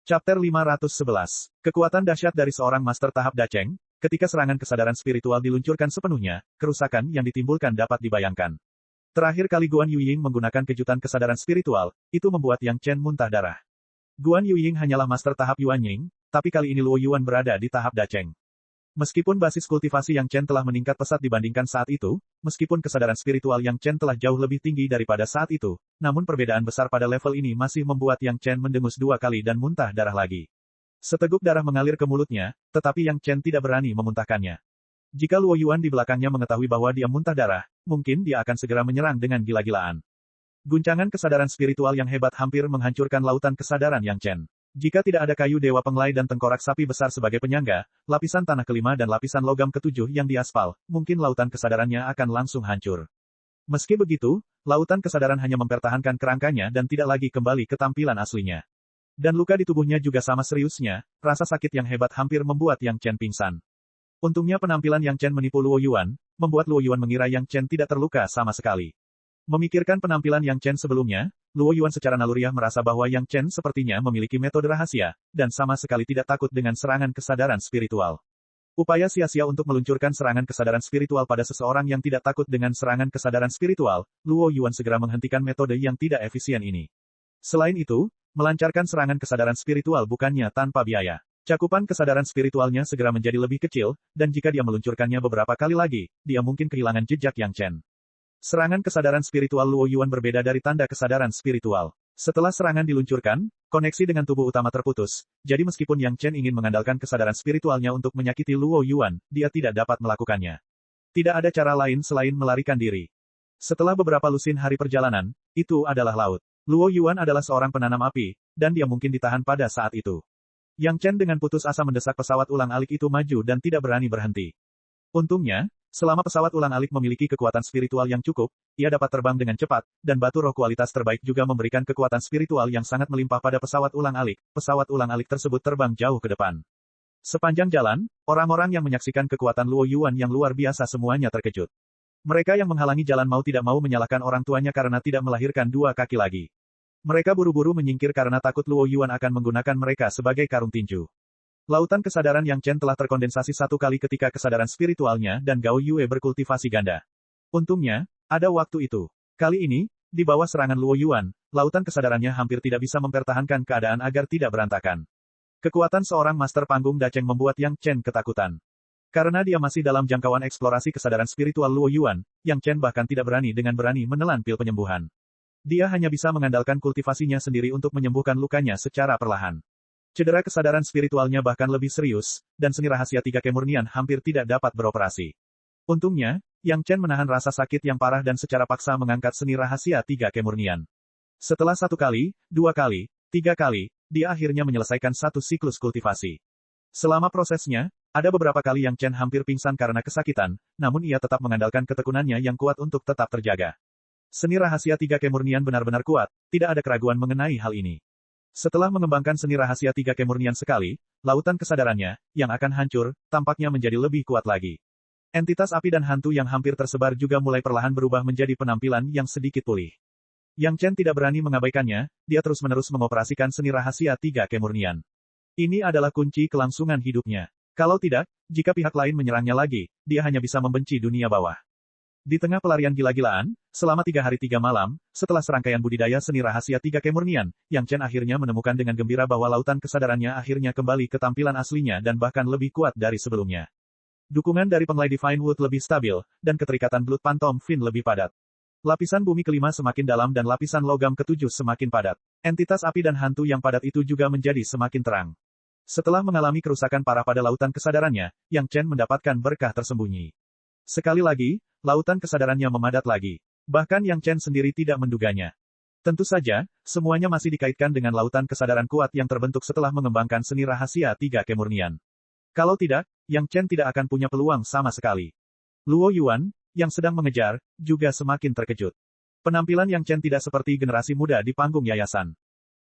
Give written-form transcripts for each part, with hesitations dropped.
Chapter 511. Kekuatan dahsyat dari seorang master tahap Dacheng. Ketika serangan kesadaran spiritual diluncurkan sepenuhnya, kerusakan yang ditimbulkan dapat dibayangkan. Terakhir kali Guan Yuying menggunakan kejutan kesadaran spiritual, itu membuat Yang Chen muntah darah. Guan Yuying hanyalah master tahap Yuanying, tapi kali ini Luo Yuan berada di tahap Dacheng. Meskipun basis kultivasi Yang Chen telah meningkat pesat dibandingkan saat itu, meskipun kesadaran spiritual Yang Chen telah jauh lebih tinggi daripada saat itu, namun perbedaan besar pada level ini masih membuat Yang Chen mendengus 2 kali dan muntah darah lagi. Seteguk darah mengalir ke mulutnya, tetapi Yang Chen tidak berani memuntahkannya. Jika Luo Yuan di belakangnya mengetahui bahwa dia muntah darah, mungkin dia akan segera menyerang dengan gila-gilaan. Guncangan kesadaran spiritual yang hebat hampir menghancurkan lautan kesadaran Yang Chen. Jika tidak ada kayu dewa penglai dan tengkorak sapi besar sebagai penyangga, lapisan tanah kelima dan lapisan logam ketujuh yang diaspal, mungkin lautan kesadarannya akan langsung hancur. Meski begitu, lautan kesadaran hanya mempertahankan kerangkanya dan tidak lagi kembali ke tampilan aslinya. Dan luka di tubuhnya juga sama seriusnya, rasa sakit yang hebat hampir membuat Yang Chen pingsan. Untungnya penampilan Yang Chen menipu Luo Yuan, membuat Luo Yuan mengira Yang Chen tidak terluka sama sekali. Memikirkan penampilan Yang Chen sebelumnya, Luo Yuan secara naluriah merasa bahwa Yang Chen sepertinya memiliki metode rahasia, dan sama sekali tidak takut dengan serangan kesadaran spiritual. Upaya sia-sia untuk meluncurkan serangan kesadaran spiritual pada seseorang yang tidak takut dengan serangan kesadaran spiritual, Luo Yuan segera menghentikan metode yang tidak efisien ini. Selain itu, melancarkan serangan kesadaran spiritual bukannya tanpa biaya. Cakupan kesadaran spiritualnya segera menjadi lebih kecil, dan jika dia meluncurkannya beberapa kali lagi, dia mungkin kehilangan jejak Yang Chen. Serangan kesadaran spiritual Luo Yuan berbeda dari tanda kesadaran spiritual. Setelah serangan diluncurkan, koneksi dengan tubuh utama terputus, jadi meskipun Yang Chen ingin mengandalkan kesadaran spiritualnya untuk menyakiti Luo Yuan, dia tidak dapat melakukannya. Tidak ada cara lain selain melarikan diri. Setelah beberapa lusin hari perjalanan, itu adalah laut. Luo Yuan adalah seorang penanam api, dan dia mungkin ditahan pada saat itu. Yang Chen dengan putus asa mendesak pesawat ulang-alik itu maju dan tidak berani berhenti. Untungnya, selama pesawat ulang-alik memiliki kekuatan spiritual yang cukup, ia dapat terbang dengan cepat, dan batu roh kualitas terbaik juga memberikan kekuatan spiritual yang sangat melimpah pada pesawat ulang-alik. Pesawat ulang-alik tersebut terbang jauh ke depan. Sepanjang jalan, orang-orang yang menyaksikan kekuatan Luo Yuan yang luar biasa semuanya terkejut. Mereka yang menghalangi jalan mau tidak mau menyalahkan orang tuanya karena tidak melahirkan 2 kaki lagi. Mereka buru-buru menyingkir karena takut Luo Yuan akan menggunakan mereka sebagai karung tinju. Lautan kesadaran Yang Chen telah terkondensasi 1 kali ketika kesadaran spiritualnya dan Gao Yue berkultivasi ganda. Untungnya, ada waktu itu. Kali ini, di bawah serangan Luo Yuan, lautan kesadarannya hampir tidak bisa mempertahankan keadaan agar tidak berantakan. Kekuatan seorang master panggung Dacheng membuat Yang Chen ketakutan. Karena dia masih dalam jangkauan eksplorasi kesadaran spiritual Luo Yuan, Yang Chen bahkan tidak berani menelan pil penyembuhan. Dia hanya bisa mengandalkan kultivasinya sendiri untuk menyembuhkan lukanya secara perlahan. Cedera kesadaran spiritualnya bahkan lebih serius, dan seni rahasia 3 kemurnian hampir tidak dapat beroperasi. Untungnya, Yang Chen menahan rasa sakit yang parah dan secara paksa mengangkat seni rahasia 3 kemurnian. Setelah 1 kali, 2 kali, 3 kali, dia akhirnya menyelesaikan 1 siklus kultivasi. Selama prosesnya, ada beberapa kali Yang Chen hampir pingsan karena kesakitan, namun ia tetap mengandalkan ketekunannya yang kuat untuk tetap terjaga. Seni rahasia 3 kemurnian benar-benar kuat, tidak ada keraguan mengenai hal ini. Setelah mengembangkan seni rahasia 3 kemurnian sekali, lautan kesadarannya, yang akan hancur, tampaknya menjadi lebih kuat lagi. Entitas api dan hantu yang hampir tersebar juga mulai perlahan berubah menjadi penampilan yang sedikit pulih. Yang Chen tidak berani mengabaikannya, dia terus-menerus mengoperasikan seni rahasia 3 kemurnian. Ini adalah kunci kelangsungan hidupnya. Kalau tidak, jika pihak lain menyerangnya lagi, dia hanya bisa membenci dunia bawah. Di tengah pelarian gila-gilaan, selama 3 hari 3 malam, setelah serangkaian budidaya seni rahasia 3 kemurnian, Yang Chen akhirnya menemukan dengan gembira bahwa lautan kesadarannya akhirnya kembali ke tampilan aslinya dan bahkan lebih kuat dari sebelumnya. Dukungan dari penglai Divine Wood lebih stabil, dan keterikatan Blood Phantom Fin lebih padat. Lapisan bumi kelima semakin dalam dan lapisan logam ketujuh semakin padat. Entitas api dan hantu yang padat itu juga menjadi semakin terang. Setelah mengalami kerusakan parah pada lautan kesadarannya, Yang Chen mendapatkan berkah tersembunyi. Sekali lagi, lautan kesadarannya memadat lagi. Bahkan Yang Chen sendiri tidak menduganya. Tentu saja, semuanya masih dikaitkan dengan lautan kesadaran kuat yang terbentuk setelah mengembangkan seni rahasia 3 kemurnian. Kalau tidak, Yang Chen tidak akan punya peluang sama sekali. Luo Yuan, yang sedang mengejar, juga semakin terkejut. Penampilan Yang Chen tidak seperti generasi muda di panggung yayasan.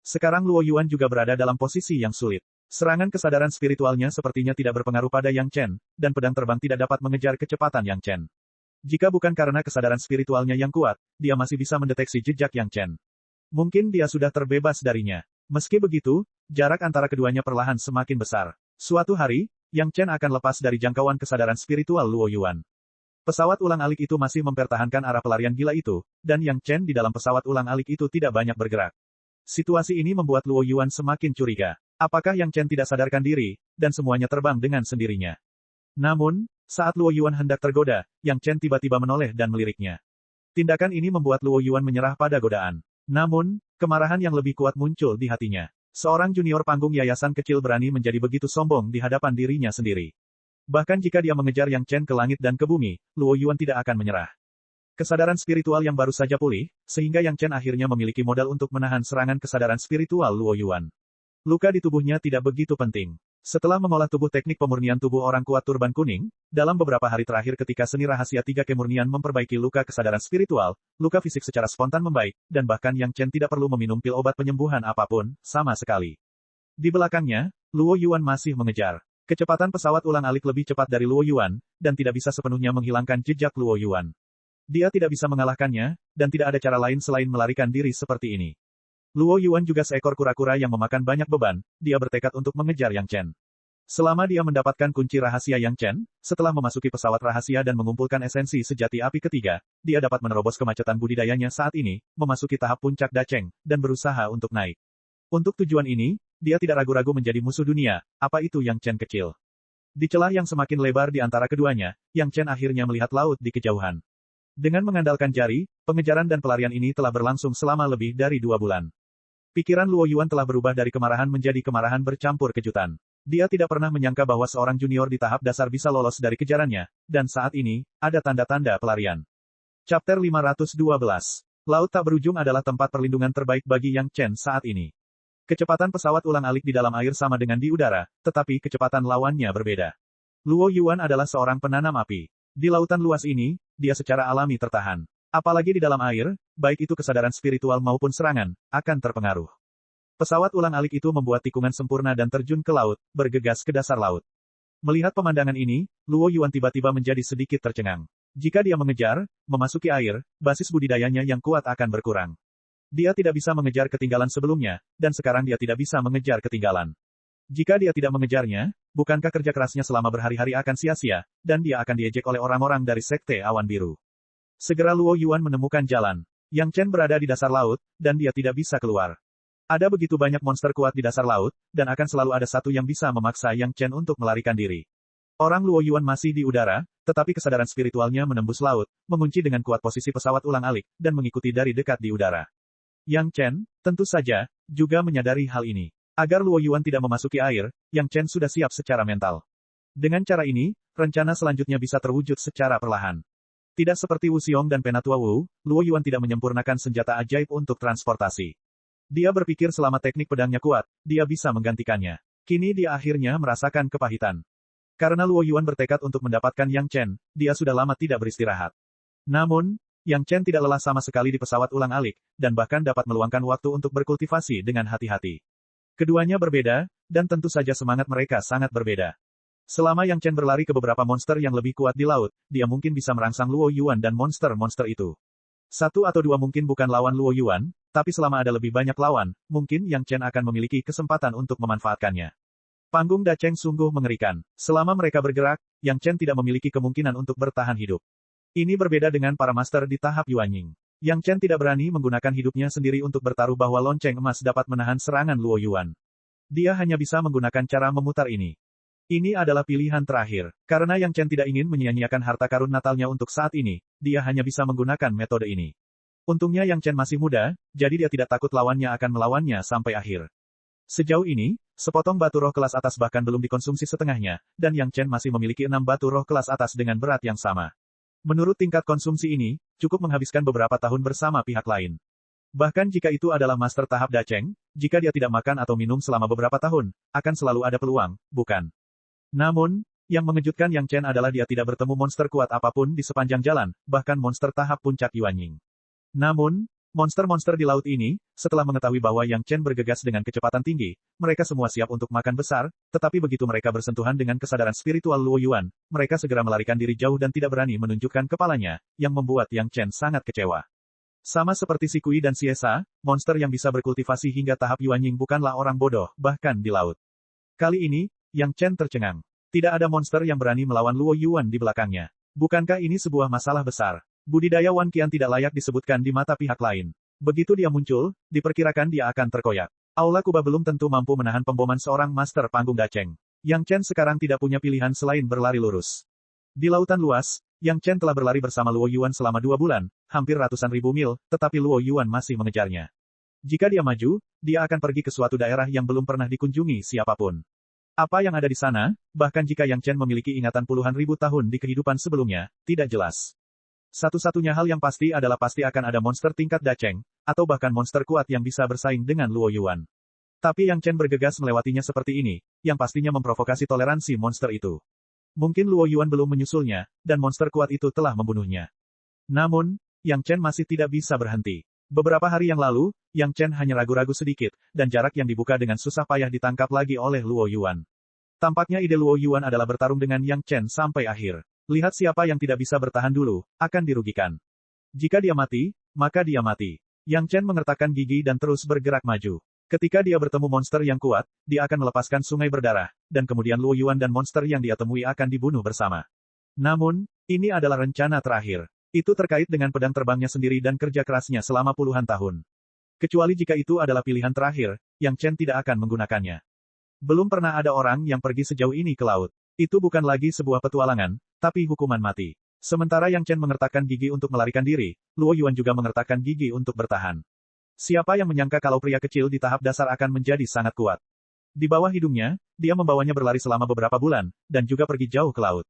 Sekarang Luo Yuan juga berada dalam posisi yang sulit. Serangan kesadaran spiritualnya sepertinya tidak berpengaruh pada Yang Chen, dan pedang terbang tidak dapat mengejar kecepatan Yang Chen. Jika bukan karena kesadaran spiritualnya yang kuat, dia masih bisa mendeteksi jejak Yang Chen. Mungkin dia sudah terbebas darinya. Meski begitu, jarak antara keduanya perlahan semakin besar. Suatu hari, Yang Chen akan lepas dari jangkauan kesadaran spiritual Luo Yuan. Pesawat ulang-alik itu masih mempertahankan arah pelarian gila itu, dan Yang Chen di dalam pesawat ulang-alik itu tidak banyak bergerak. Situasi ini membuat Luo Yuan semakin curiga. Apakah Yang Chen tidak sadarkan diri, dan semuanya terbang dengan sendirinya? Namun, saat Luo Yuan hendak tergoda, Yang Chen tiba-tiba menoleh dan meliriknya. Tindakan ini membuat Luo Yuan menyerah pada godaan. Namun, kemarahan yang lebih kuat muncul di hatinya. Seorang junior panggung yayasan kecil berani menjadi begitu sombong di hadapan dirinya sendiri. Bahkan jika dia mengejar Yang Chen ke langit dan ke bumi, Luo Yuan tidak akan menyerah. Kesadaran spiritual yang baru saja pulih, sehingga Yang Chen akhirnya memiliki modal untuk menahan serangan kesadaran spiritual Luo Yuan. Luka di tubuhnya tidak begitu penting. Setelah mengolah tubuh teknik pemurnian tubuh orang kuat turban kuning, dalam beberapa hari terakhir ketika seni rahasia tiga kemurnian memperbaiki luka kesadaran spiritual, luka fisik secara spontan membaik, dan bahkan Yang Chen tidak perlu meminum pil obat penyembuhan apapun, sama sekali. Di belakangnya, Luo Yuan masih mengejar. Kecepatan pesawat ulang-alik lebih cepat dari Luo Yuan, dan tidak bisa sepenuhnya menghilangkan jejak Luo Yuan. Dia tidak bisa mengalahkannya, dan tidak ada cara lain selain melarikan diri seperti ini. Luo Yuan juga seekor kura-kura yang memakan banyak beban, dia bertekad untuk mengejar Yang Chen. Selama dia mendapatkan kunci rahasia Yang Chen, setelah memasuki pesawat rahasia dan mengumpulkan esensi sejati api ketiga, dia dapat menerobos kemacetan budidayanya saat ini, memasuki tahap puncak Dacheng, dan berusaha untuk naik. Untuk tujuan ini, dia tidak ragu-ragu menjadi musuh dunia, apa itu Yang Chen kecil. Di celah yang semakin lebar di antara keduanya, Yang Chen akhirnya melihat laut di kejauhan. Dengan mengandalkan jari, pengejaran dan pelarian ini telah berlangsung selama lebih dari 2 bulan. Pikiran Luo Yuan telah berubah dari kemarahan menjadi kemarahan bercampur kejutan. Dia tidak pernah menyangka bahwa seorang junior di tahap dasar bisa lolos dari kejarannya, dan saat ini, ada tanda-tanda pelarian. Chapter 512. Laut tak berujung adalah tempat perlindungan terbaik bagi Yang Chen saat ini. Kecepatan pesawat ulang-alik di dalam air sama dengan di udara, tetapi kecepatan lawannya berbeda. Luo Yuan adalah seorang penanam api. Di lautan luas ini, dia secara alami tertahan. Apalagi di dalam air, baik itu kesadaran spiritual maupun serangan, akan terpengaruh. Pesawat ulang-alik itu membuat tikungan sempurna dan terjun ke laut, bergegas ke dasar laut. Melihat pemandangan ini, Luo Yuan tiba-tiba menjadi sedikit tercengang. Jika dia mengejar, memasuki air, basis budidayanya yang kuat akan berkurang. Dia tidak bisa mengejar ketinggalan sebelumnya, dan sekarang dia tidak bisa mengejar ketinggalan. Jika dia tidak mengejarnya, bukankah kerja kerasnya selama berhari-hari akan sia-sia, dan dia akan diejek oleh orang-orang dari Sekte Awan Biru. Segera Luo Yuan menemukan jalan. Yang Chen berada di dasar laut, dan dia tidak bisa keluar. Ada begitu banyak monster kuat di dasar laut, dan akan selalu ada satu yang bisa memaksa Yang Chen untuk melarikan diri. Orang Luo Yuan masih di udara, tetapi kesadaran spiritualnya menembus laut, mengunci dengan kuat posisi pesawat ulang-alik, dan mengikuti dari dekat di udara. Yang Chen, tentu saja, juga menyadari hal ini. Agar Luo Yuan tidak memasuki air, Yang Chen sudah siap secara mental. Dengan cara ini, rencana selanjutnya bisa terwujud secara perlahan. Tidak seperti Wu Xiong dan Penatua Wu, Luo Yuan tidak menyempurnakan senjata ajaib untuk transportasi. Dia berpikir selama teknik pedangnya kuat, dia bisa menggantikannya. Kini dia akhirnya merasakan kepahitan. Karena Luo Yuan bertekad untuk mendapatkan Yang Chen, dia sudah lama tidak beristirahat. Namun, Yang Chen tidak lelah sama sekali di pesawat ulang-alik, dan bahkan dapat meluangkan waktu untuk berkultivasi dengan hati-hati. Keduanya berbeda, dan tentu saja semangat mereka sangat berbeda. Selama Yang Chen berlari ke beberapa monster yang lebih kuat di laut, dia mungkin bisa merangsang Luo Yuan dan monster-monster itu. 1 atau 2 mungkin bukan lawan Luo Yuan, tapi selama ada lebih banyak lawan, mungkin Yang Chen akan memiliki kesempatan untuk memanfaatkannya. Panggung Dacheng sungguh mengerikan. Selama mereka bergerak, Yang Chen tidak memiliki kemungkinan untuk bertahan hidup. Ini berbeda dengan para master di tahap Yuanying. Yang Chen tidak berani menggunakan hidupnya sendiri untuk bertaruh bahwa lonceng emas dapat menahan serangan Luo Yuan. Dia hanya bisa menggunakan cara memutar ini. Ini adalah pilihan terakhir. Karena Yang Chen tidak ingin menyia-nyiakan harta karun natalnya untuk saat ini, dia hanya bisa menggunakan metode ini. Untungnya Yang Chen masih muda, jadi dia tidak takut lawannya akan melawannya sampai akhir. Sejauh ini, sepotong batu roh kelas atas bahkan belum dikonsumsi setengahnya, dan Yang Chen masih memiliki 6 batu roh kelas atas dengan berat yang sama. Menurut tingkat konsumsi ini, cukup menghabiskan beberapa tahun bersama pihak lain. Bahkan jika itu adalah master tahap Dacheng, jika dia tidak makan atau minum selama beberapa tahun, akan selalu ada peluang, bukan? Namun, yang mengejutkan Yang Chen adalah dia tidak bertemu monster kuat apapun di sepanjang jalan, bahkan monster tahap puncak Yuanying. Namun, monster-monster di laut ini, setelah mengetahui bahwa Yang Chen bergegas dengan kecepatan tinggi, mereka semua siap untuk makan besar, tetapi begitu mereka bersentuhan dengan kesadaran spiritual Luo Yuan, mereka segera melarikan diri jauh dan tidak berani menunjukkan kepalanya, yang membuat Yang Chen sangat kecewa. Sama seperti si Kui dan si Esa, monster yang bisa berkultivasi hingga tahap Yuanying bukanlah orang bodoh, bahkan di laut. Kali ini, Yang Chen tercengang. Tidak ada monster yang berani melawan Luo Yuan di belakangnya. Bukankah ini sebuah masalah besar? Budidaya Wan Qian tidak layak disebutkan di mata pihak lain. Begitu dia muncul, diperkirakan dia akan terkoyak. Aula Kuba belum tentu mampu menahan pemboman seorang master panggung daceng. Yang Chen sekarang tidak punya pilihan selain berlari lurus. Di lautan luas, Yang Chen telah berlari bersama Luo Yuan selama 2 bulan, hampir ratusan ribu mil, tetapi Luo Yuan masih mengejarnya. Jika dia maju, dia akan pergi ke suatu daerah yang belum pernah dikunjungi siapapun. Apa yang ada di sana, bahkan jika Yang Chen memiliki ingatan puluhan ribu tahun di kehidupan sebelumnya, tidak jelas. Satu-satunya hal yang pasti adalah pasti akan ada monster tingkat daceng, atau bahkan monster kuat yang bisa bersaing dengan Luo Yuan. Tapi Yang Chen bergegas melewatinya seperti ini, yang pastinya memprovokasi toleransi monster itu. Mungkin Luo Yuan belum menyusulnya, dan monster kuat itu telah membunuhnya. Namun, Yang Chen masih tidak bisa berhenti. Beberapa hari yang lalu, Yang Chen hanya ragu-ragu sedikit, dan jarak yang dibuka dengan susah payah ditangkap lagi oleh Luo Yuan. Tampaknya ide Luo Yuan adalah bertarung dengan Yang Chen sampai akhir. Lihat siapa yang tidak bisa bertahan dulu, akan dirugikan. Jika dia mati, maka dia mati. Yang Chen mengertakkan gigi dan terus bergerak maju. Ketika dia bertemu monster yang kuat, dia akan melepaskan sungai berdarah, dan kemudian Luo Yuan dan monster yang dia temui akan dibunuh bersama. Namun, ini adalah rencana terakhir. Itu terkait dengan pedang terbangnya sendiri dan kerja kerasnya selama puluhan tahun. Kecuali jika itu adalah pilihan terakhir, Yang Chen tidak akan menggunakannya. Belum pernah ada orang yang pergi sejauh ini ke laut. Itu bukan lagi sebuah petualangan, tapi hukuman mati. Sementara Yang Chen mengertakkan gigi untuk melarikan diri, Luo Yuan juga mengertakkan gigi untuk bertahan. Siapa yang menyangka kalau pria kecil di tahap dasar akan menjadi sangat kuat? Di bawah hidungnya, dia membawanya berlari selama beberapa bulan, dan juga pergi jauh ke laut.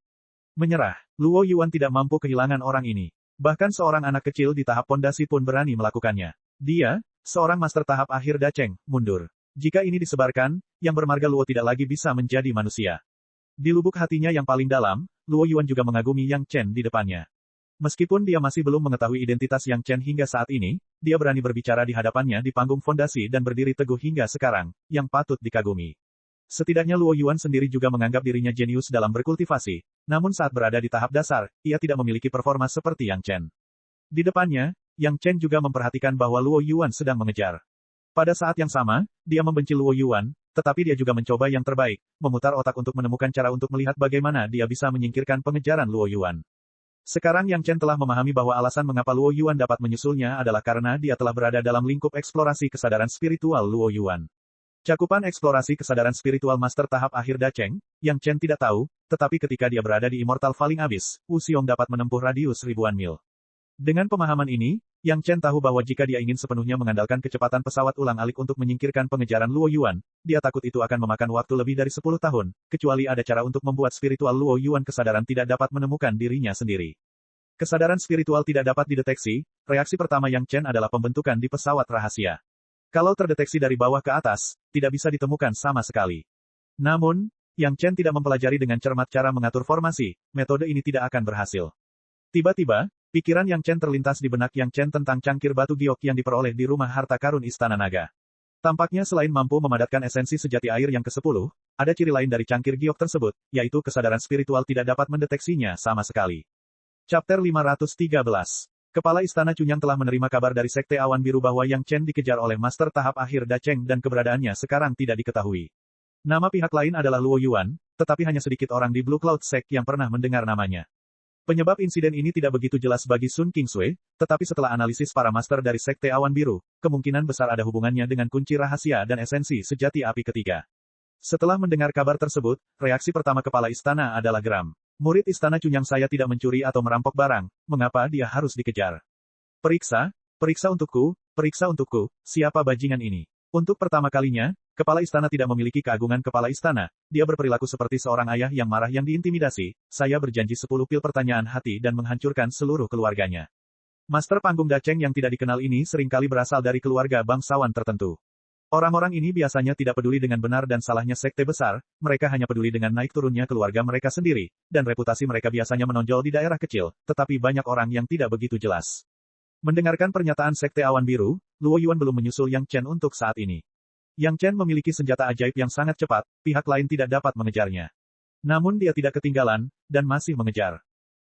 Menyerah, Luo Yuan tidak mampu kehilangan orang ini. Bahkan seorang anak kecil di tahap pondasi pun berani melakukannya. Dia, seorang master tahap akhir daceng, mundur. Jika ini disebarkan, yang bermarga Luo tidak lagi bisa menjadi manusia. Di lubuk hatinya yang paling dalam, Luo Yuan juga mengagumi Yang Chen di depannya. Meskipun dia masih belum mengetahui identitas Yang Chen hingga saat ini, dia berani berbicara di hadapannya di panggung fondasi dan berdiri teguh hingga sekarang, yang patut dikagumi. Setidaknya Luo Yuan sendiri juga menganggap dirinya jenius dalam berkultivasi, namun saat berada di tahap dasar, ia tidak memiliki performa seperti Yang Chen. Di depannya, Yang Chen juga memperhatikan bahwa Luo Yuan sedang mengejar. Pada saat yang sama, dia membenci Luo Yuan, tetapi dia juga mencoba yang terbaik, memutar otak untuk menemukan cara untuk melihat bagaimana dia bisa menyingkirkan pengejaran Luo Yuan. Sekarang Yang Chen telah memahami bahwa alasan mengapa Luo Yuan dapat menyusulnya adalah karena dia telah berada dalam lingkup eksplorasi kesadaran spiritual Luo Yuan. Cakupan eksplorasi kesadaran spiritual master tahap akhir daceng, Yang Chen tidak tahu, tetapi ketika dia berada di Immortal Falling Abyss, Wu Xiong dapat menempuh radius ribuan mil. Dengan pemahaman ini, Yang Chen tahu bahwa jika dia ingin sepenuhnya mengandalkan kecepatan pesawat ulang-alik untuk menyingkirkan pengejaran Luo Yuan, dia takut itu akan memakan waktu lebih dari 10 tahun, kecuali ada cara untuk membuat spiritual Luo Yuan kesadaran tidak dapat menemukan dirinya sendiri. Kesadaran spiritual tidak dapat dideteksi, reaksi pertama Yang Chen adalah pembentukan di pesawat rahasia. Kalau terdeteksi dari bawah ke atas, tidak bisa ditemukan sama sekali. Namun, Yang Chen tidak mempelajari dengan cermat cara mengatur formasi, metode ini tidak akan berhasil. Tiba-tiba, pikiran Yang Chen terlintas di benak Yang Chen tentang cangkir batu giok yang diperoleh di rumah harta karun Istana Naga. Tampaknya selain mampu memadatkan esensi sejati air yang ke-10, ada ciri lain dari cangkir giok tersebut, yaitu kesadaran spiritual tidak dapat mendeteksinya sama sekali. Chapter 513. Kepala Istana Cunyang telah menerima kabar dari Sekte Awan Biru bahwa Yang Chen dikejar oleh master tahap akhir daceng dan keberadaannya sekarang tidak diketahui. Nama pihak lain adalah Luo Yuan, tetapi hanya sedikit orang di Blue Cloud Sect yang pernah mendengar namanya. Penyebab insiden ini tidak begitu jelas bagi Sun Qingsui, tetapi setelah analisis para master dari Sekte Awan Biru, kemungkinan besar ada hubungannya dengan kunci rahasia dan esensi sejati api ketiga. Setelah mendengar kabar tersebut, reaksi pertama kepala istana adalah geram. Murid Istana Cunyang saya tidak mencuri atau merampok barang, mengapa dia harus dikejar? Periksa untukku, siapa bajingan ini? Untuk pertama kalinya, kepala istana tidak memiliki keagungan kepala istana, dia berperilaku seperti seorang ayah yang marah yang diintimidasi, saya berjanji 10 pil pertanyaan hati dan menghancurkan seluruh keluarganya. Master panggung daceng yang tidak dikenal ini seringkali berasal dari keluarga bangsawan tertentu. Orang-orang ini biasanya tidak peduli dengan benar dan salahnya sekte besar, mereka hanya peduli dengan naik turunnya keluarga mereka sendiri, dan reputasi mereka biasanya menonjol di daerah kecil, tetapi banyak orang yang tidak begitu jelas. Mendengarkan pernyataan Sekte Awan Biru, Luo Yuan belum menyusul Yang Chen untuk saat ini. Yang Chen memiliki senjata ajaib yang sangat cepat, pihak lain tidak dapat mengejarnya. Namun dia tidak ketinggalan, dan masih mengejar.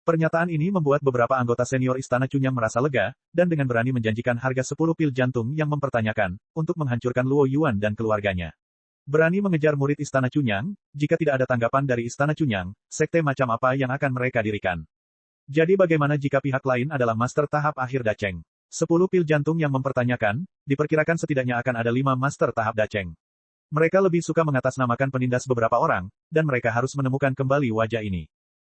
Pernyataan ini membuat beberapa anggota senior Istana Cunyang merasa lega, dan dengan berani menjanjikan harga 10 pil jantung yang mempertanyakan, untuk menghancurkan Luo Yuan dan keluarganya. Berani mengejar murid Istana Cunyang, jika tidak ada tanggapan dari Istana Cunyang, sekte macam apa yang akan mereka dirikan? Jadi bagaimana jika pihak lain adalah master tahap akhir Dacheng? 10 pil jantung yang mempertanyakan, diperkirakan setidaknya akan ada 5 master tahap Dacheng. Mereka lebih suka mengatasnamakan penindas beberapa orang, dan mereka harus menemukan kembali wajah ini.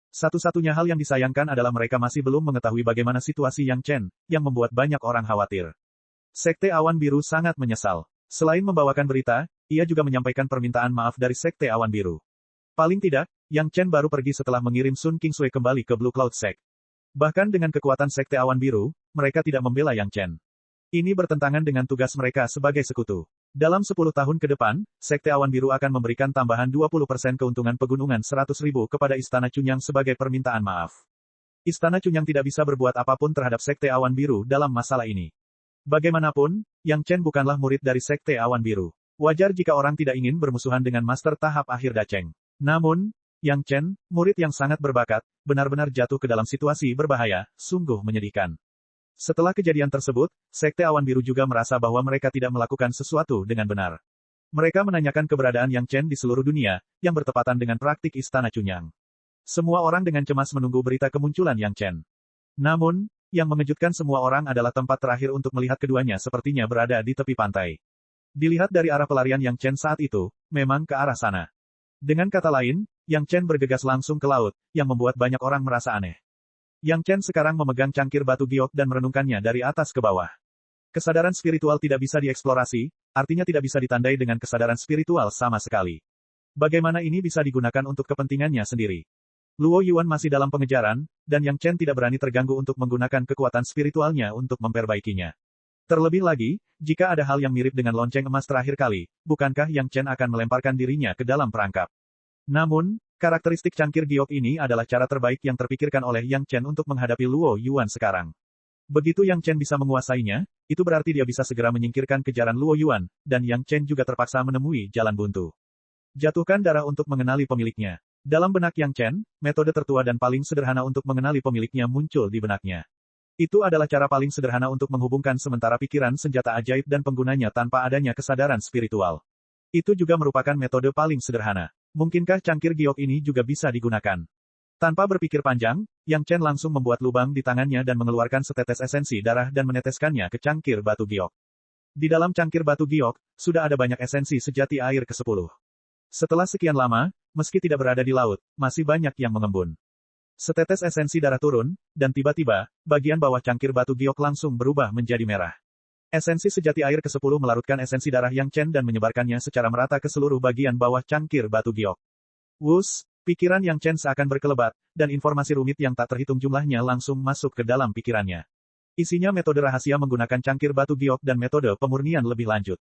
Satu-satunya hal yang disayangkan adalah mereka masih belum mengetahui bagaimana situasi Yang Chen, yang membuat banyak orang khawatir. Sekte Awan Biru sangat menyesal. Selain membawakan berita, ia juga menyampaikan permintaan maaf dari Sekte Awan Biru. Paling tidak, Yang Chen baru pergi setelah mengirim Sun Kingsui kembali ke Blue Cloud Sect. Bahkan dengan kekuatan Sekte Awan Biru, mereka tidak membela Yang Chen. Ini bertentangan dengan tugas mereka sebagai sekutu. Dalam 10 tahun ke depan, Sekte Awan Biru akan memberikan tambahan 20% keuntungan pegunungan 100.000 kepada Istana Cunyang sebagai permintaan maaf. Istana Cunyang tidak bisa berbuat apapun terhadap Sekte Awan Biru dalam masalah ini. Bagaimanapun, Yang Chen bukanlah murid dari Sekte Awan Biru. Wajar jika orang tidak ingin bermusuhan dengan master tahap akhir Dacheng. Namun, Yang Chen, murid yang sangat berbakat, benar-benar jatuh ke dalam situasi berbahaya, sungguh menyedihkan. Setelah kejadian tersebut, Sekte Awan Biru juga merasa bahwa mereka tidak melakukan sesuatu dengan benar. Mereka menanyakan keberadaan Yang Chen di seluruh dunia, yang bertepatan dengan praktik Istana Cunyang. Semua orang dengan cemas menunggu berita kemunculan Yang Chen. Namun, yang mengejutkan semua orang adalah tempat terakhir untuk melihat keduanya sepertinya berada di tepi pantai. Dilihat dari arah pelarian Yang Chen saat itu, memang ke arah sana. Dengan kata lain, Yang Chen bergegas langsung ke laut, yang membuat banyak orang merasa aneh. Yang Chen sekarang memegang cangkir batu giok dan merenungkannya dari atas ke bawah. Kesadaran spiritual tidak bisa dieksplorasi, artinya tidak bisa ditandai dengan kesadaran spiritual sama sekali. Bagaimana ini bisa digunakan untuk kepentingannya sendiri? Luo Yuan masih dalam pengejaran, dan Yang Chen tidak berani terganggu untuk menggunakan kekuatan spiritualnya untuk memperbaikinya. Terlebih lagi, jika ada hal yang mirip dengan lonceng emas terakhir kali, bukankah Yang Chen akan melemparkan dirinya ke dalam perangkap? Namun, karakteristik cangkir giok ini adalah cara terbaik yang terpikirkan oleh Yang Chen untuk menghadapi Luo Yuan sekarang. Begitu Yang Chen bisa menguasainya, itu berarti dia bisa segera menyingkirkan kejaran Luo Yuan, dan Yang Chen juga terpaksa menemui jalan buntu. Jatuhkan darah untuk mengenali pemiliknya. Dalam benak Yang Chen, metode tertua dan paling sederhana untuk mengenali pemiliknya muncul di benaknya. Itu adalah cara paling sederhana untuk menghubungkan sementara pikiran senjata ajaib dan penggunanya tanpa adanya kesadaran spiritual. Itu juga merupakan metode paling sederhana. Mungkinkah cangkir giok ini juga bisa digunakan? Tanpa berpikir panjang, Yang Chen langsung membuat lubang di tangannya dan mengeluarkan setetes esensi darah dan meneteskannya ke cangkir batu giok. Di dalam cangkir batu giok, sudah ada banyak esensi sejati air ke-10. Setelah sekian lama, meski tidak berada di laut, masih banyak yang mengembun. Setetes esensi darah turun, dan tiba-tiba, bagian bawah cangkir batu giok langsung berubah menjadi merah. Esensi sejati air ke-10 melarutkan esensi darah Yang Chen dan menyebarkannya secara merata ke seluruh bagian bawah cangkir batu giok. Wus, pikiran Yang Chen seakan berkelebat, dan informasi rumit yang tak terhitung jumlahnya langsung masuk ke dalam pikirannya. Isinya metode rahasia menggunakan cangkir batu giok dan metode pemurnian lebih lanjut.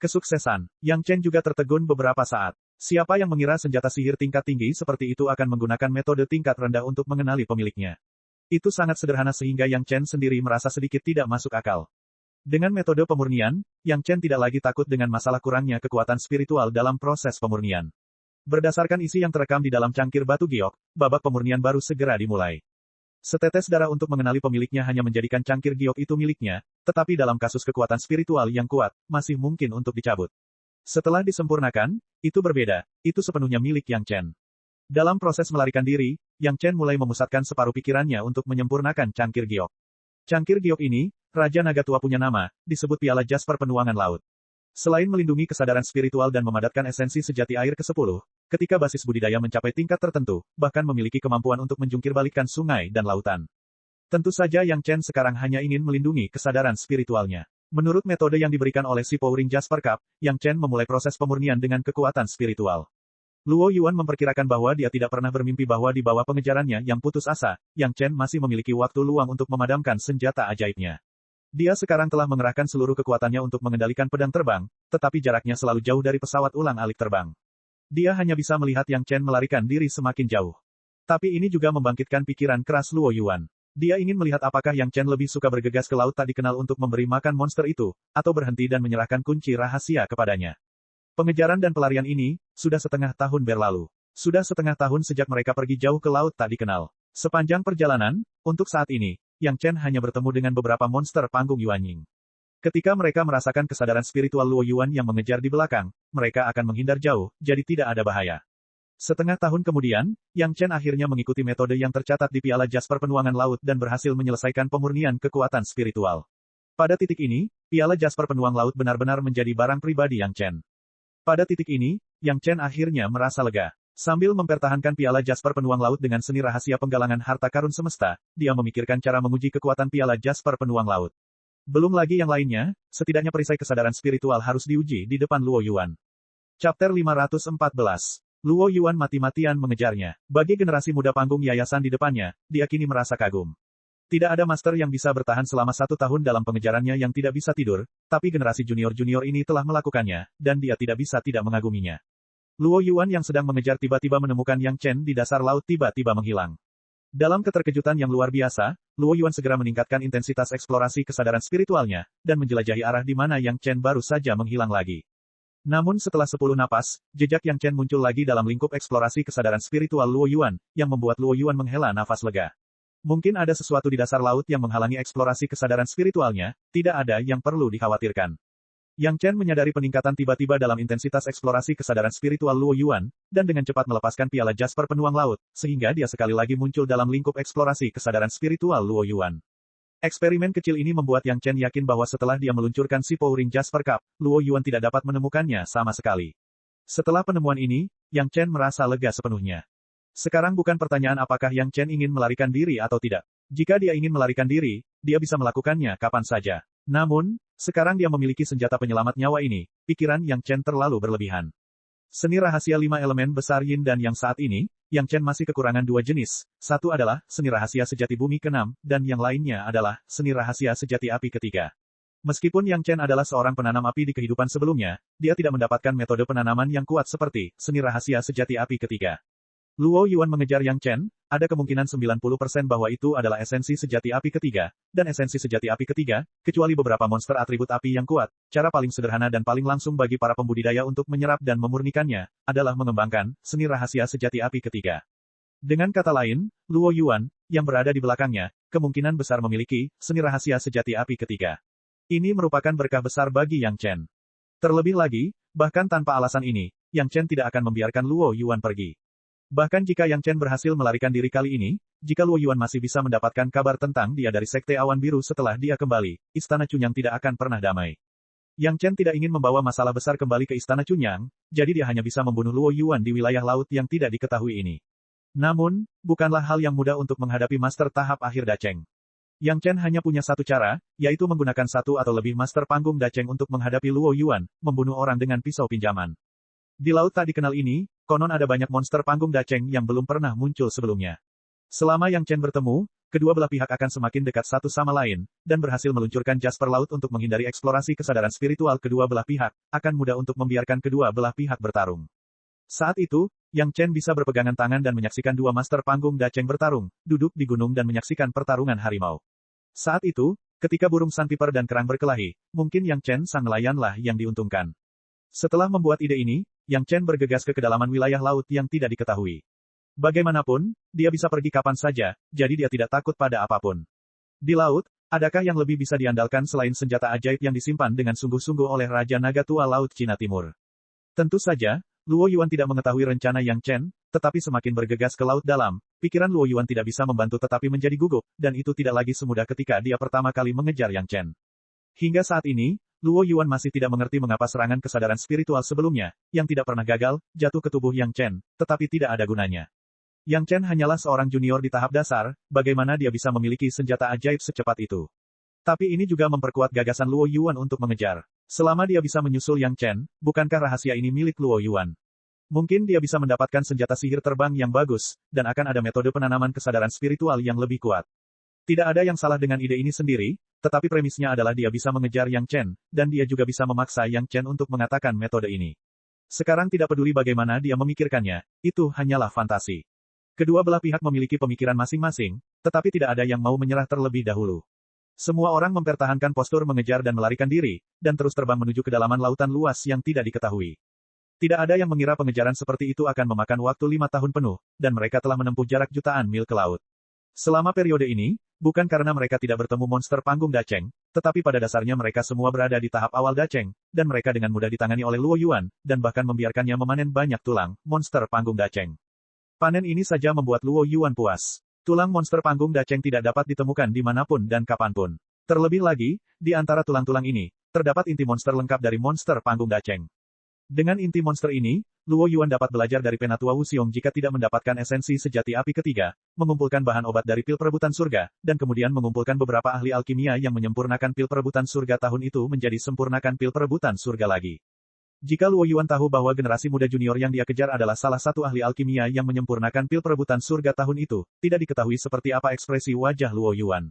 Kesuksesan, Yang Chen juga tertegun beberapa saat. Siapa yang mengira senjata sihir tingkat tinggi seperti itu akan menggunakan metode tingkat rendah untuk mengenali pemiliknya? Itu sangat sederhana sehingga Yang Chen sendiri merasa sedikit tidak masuk akal. Dengan metode pemurnian, Yang Chen tidak lagi takut dengan masalah kurangnya kekuatan spiritual dalam proses pemurnian. Berdasarkan isi yang terekam di dalam cangkir batu giok, babak pemurnian baru segera dimulai. Setetes darah untuk mengenali pemiliknya hanya menjadikan cangkir giok itu miliknya, tetapi dalam kasus kekuatan spiritual yang kuat, masih mungkin untuk dicabut. Setelah disempurnakan, itu berbeda, itu sepenuhnya milik Yang Chen. Dalam proses melarikan diri, Yang Chen mulai memusatkan separuh pikirannya untuk menyempurnakan cangkir giok. Cangkir giok ini, Raja Naga Tua punya nama, disebut piala Jasper penuangan laut. Selain melindungi kesadaran spiritual dan memadatkan esensi sejati air ke-10, ketika basis budidaya mencapai tingkat tertentu, bahkan memiliki kemampuan untuk menjungkirbalikkan sungai dan lautan. Tentu saja Yang Chen sekarang hanya ingin melindungi kesadaran spiritualnya. Menurut metode yang diberikan oleh si Powering Jasper Cup, Yang Chen memulai proses pemurnian dengan kekuatan spiritual. Luo Yuan memperkirakan bahwa dia tidak pernah bermimpi bahwa di bawah pengejarannya yang putus asa, Yang Chen masih memiliki waktu luang untuk memadamkan senjata ajaibnya. Dia sekarang telah mengerahkan seluruh kekuatannya untuk mengendalikan pedang terbang, tetapi jaraknya selalu jauh dari pesawat ulang-alik terbang. Dia hanya bisa melihat Yang Chen melarikan diri semakin jauh. Tapi ini juga membangkitkan pikiran keras Luo Yuan. Dia ingin melihat apakah Yang Chen lebih suka bergegas ke laut tak dikenal untuk memberi makan monster itu, atau berhenti dan menyerahkan kunci rahasia kepadanya. Pengejaran dan pelarian ini, sudah setengah tahun berlalu. Sudah setengah tahun sejak mereka pergi jauh ke laut tak dikenal. Sepanjang perjalanan, untuk saat ini, Yang Chen hanya bertemu dengan beberapa monster panggung Yuanying. Ketika mereka merasakan kesadaran spiritual Luo Yuan yang mengejar di belakang, mereka akan menghindar jauh, jadi tidak ada bahaya. Setengah tahun kemudian, Yang Chen akhirnya mengikuti metode yang tercatat di piala Jasper penuangan laut dan berhasil menyelesaikan pemurnian kekuatan spiritual. Pada titik ini, piala Jasper penuang laut benar-benar menjadi barang pribadi Yang Chen. Pada titik ini, Yang Chen akhirnya merasa lega. Sambil mempertahankan piala Jasper penuang laut dengan seni rahasia penggalangan harta karun semesta, dia memikirkan cara menguji kekuatan piala Jasper penuang laut. Belum lagi yang lainnya, setidaknya perisai kesadaran spiritual harus diuji di depan Luo Yuan. Chapter 514. Luo Yuan mati-matian mengejarnya. Bagi generasi muda panggung yayasan di depannya, dia kini merasa kagum. Tidak ada master yang bisa bertahan selama 1 tahun dalam pengejarannya yang tidak bisa tidur, tapi generasi junior-junior ini telah melakukannya, dan dia tidak bisa tidak mengaguminya. Luo Yuan yang sedang mengejar tiba-tiba menemukan Yang Chen di dasar laut tiba-tiba menghilang. Dalam keterkejutan yang luar biasa, Luo Yuan segera meningkatkan intensitas eksplorasi kesadaran spiritualnya, dan menjelajahi arah di mana Yang Chen baru saja menghilang lagi. Namun setelah 10 napas, jejak Yang Chen muncul lagi dalam lingkup eksplorasi kesadaran spiritual Luo Yuan, yang membuat Luo Yuan menghela nafas lega. Mungkin ada sesuatu di dasar laut yang menghalangi eksplorasi kesadaran spiritualnya, tidak ada yang perlu dikhawatirkan. Yang Chen menyadari peningkatan tiba-tiba dalam intensitas eksplorasi kesadaran spiritual Luo Yuan, dan dengan cepat melepaskan piala Jasper penuang laut, sehingga dia sekali lagi muncul dalam lingkup eksplorasi kesadaran spiritual Luo Yuan. Eksperimen kecil ini membuat Yang Chen yakin bahwa setelah dia meluncurkan si Pouring Jasper Cup, Luo Yuan tidak dapat menemukannya sama sekali. Setelah penemuan ini, Yang Chen merasa lega sepenuhnya. Sekarang bukan pertanyaan apakah Yang Chen ingin melarikan diri atau tidak. Jika dia ingin melarikan diri, dia bisa melakukannya kapan saja. Namun, sekarang dia memiliki senjata penyelamat nyawa ini, pikiran Yang Chen terlalu berlebihan. Seni rahasia 5 elemen besar Yin dan Yang saat ini, Yang Chen masih kekurangan 2 jenis, satu adalah seni rahasia sejati bumi ke-6, dan yang lainnya adalah seni rahasia sejati api ketiga. Meskipun Yang Chen adalah seorang penanam api di kehidupan sebelumnya, dia tidak mendapatkan metode penanaman yang kuat seperti seni rahasia sejati api ketiga. Luo Yuan mengejar Yang Chen, ada kemungkinan 90% bahwa itu adalah esensi sejati api ketiga, dan esensi sejati api ketiga, kecuali beberapa monster atribut api yang kuat, cara paling sederhana dan paling langsung bagi para pembudidaya untuk menyerap dan memurnikannya, adalah mengembangkan seni rahasia sejati api ketiga. Dengan kata lain, Luo Yuan, yang berada di belakangnya, kemungkinan besar memiliki seni rahasia sejati api ketiga. Ini merupakan berkah besar bagi Yang Chen. Terlebih lagi, bahkan tanpa alasan ini, Yang Chen tidak akan membiarkan Luo Yuan pergi. Bahkan jika Yang Chen berhasil melarikan diri kali ini, jika Luo Yuan masih bisa mendapatkan kabar tentang dia dari Sekte Awan Biru setelah dia kembali, Istana Cunyang tidak akan pernah damai. Yang Chen tidak ingin membawa masalah besar kembali ke Istana Cunyang, jadi dia hanya bisa membunuh Luo Yuan di wilayah laut yang tidak diketahui ini. Namun, bukanlah hal yang mudah untuk menghadapi master tahap akhir Dacheng. Yang Chen hanya punya satu cara, yaitu menggunakan satu atau lebih master panggung Dacheng untuk menghadapi Luo Yuan, membunuh orang dengan pisau pinjaman. Di laut tak dikenal ini, konon ada banyak monster panggung Dacheng yang belum pernah muncul sebelumnya. Selama Yang Chen bertemu, kedua belah pihak akan semakin dekat satu sama lain, dan berhasil meluncurkan Jasper Laut untuk menghindari eksplorasi kesadaran spiritual kedua belah pihak, akan mudah untuk membiarkan kedua belah pihak bertarung. Saat itu, Yang Chen bisa berpegangan tangan dan menyaksikan dua master panggung Dacheng bertarung, duduk di gunung dan menyaksikan pertarungan harimau. Saat itu, ketika burung sandpiper dan kerang berkelahi, mungkin Yang Chen sang nelayanlah yang diuntungkan. Setelah membuat ide ini, Yang Chen bergegas ke kedalaman wilayah laut yang tidak diketahui. Bagaimanapun, dia bisa pergi kapan saja, jadi dia tidak takut pada apapun. Di laut, adakah yang lebih bisa diandalkan selain senjata ajaib yang disimpan dengan sungguh-sungguh oleh Raja Naga Tua Laut Cina Timur? Tentu saja, Luo Yuan tidak mengetahui rencana Yang Chen, tetapi semakin bergegas ke laut dalam, pikiran Luo Yuan tidak bisa membantu tetapi menjadi gugup, dan itu tidak lagi semudah ketika dia pertama kali mengejar Yang Chen. Hingga saat ini, Luo Yuan masih tidak mengerti mengapa serangan kesadaran spiritual sebelumnya, yang tidak pernah gagal, jatuh ke tubuh Yang Chen, tetapi tidak ada gunanya. Yang Chen hanyalah seorang junior di tahap dasar, bagaimana dia bisa memiliki senjata ajaib secepat itu? Tapi ini juga memperkuat gagasan Luo Yuan untuk mengejar. Selama dia bisa menyusul Yang Chen, bukankah rahasia ini milik Luo Yuan? Mungkin dia bisa mendapatkan senjata sihir terbang yang bagus, dan akan ada metode penanaman kesadaran spiritual yang lebih kuat. Tidak ada yang salah dengan ide ini sendiri, tetapi premisnya adalah dia bisa mengejar Yang Chen, dan dia juga bisa memaksa Yang Chen untuk mengatakan metode ini. Sekarang tidak peduli bagaimana dia memikirkannya, itu hanyalah fantasi. Kedua belah pihak memiliki pemikiran masing-masing, tetapi tidak ada yang mau menyerah terlebih dahulu. Semua orang mempertahankan postur mengejar dan melarikan diri, dan terus terbang menuju kedalaman lautan luas yang tidak diketahui. Tidak ada yang mengira pengejaran seperti itu akan memakan waktu 5 tahun penuh, dan mereka telah menempuh jarak jutaan mil ke laut. Selama periode ini, bukan karena mereka tidak bertemu monster panggung Dacheng, tetapi pada dasarnya mereka semua berada di tahap awal Dacheng, dan mereka dengan mudah ditangani oleh Luo Yuan, dan bahkan membiarkannya memanen banyak tulang monster panggung Dacheng. Panen ini saja membuat Luo Yuan puas. Tulang monster panggung Dacheng tidak dapat ditemukan dimanapun dan kapanpun. Terlebih lagi, di antara tulang-tulang ini, terdapat inti monster lengkap dari monster panggung Dacheng. Dengan inti monster ini, Luo Yuan dapat belajar dari Penatua Wuxiong jika tidak mendapatkan esensi sejati api ketiga, mengumpulkan bahan obat dari pil perebutan surga, dan kemudian mengumpulkan beberapa ahli alkimia yang menyempurnakan pil perebutan surga tahun itu menjadi sempurnakan pil perebutan surga lagi. Jika Luo Yuan tahu bahwa generasi muda junior yang dia kejar adalah salah satu ahli alkimia yang menyempurnakan pil perebutan surga tahun itu, tidak diketahui seperti apa ekspresi wajah Luo Yuan.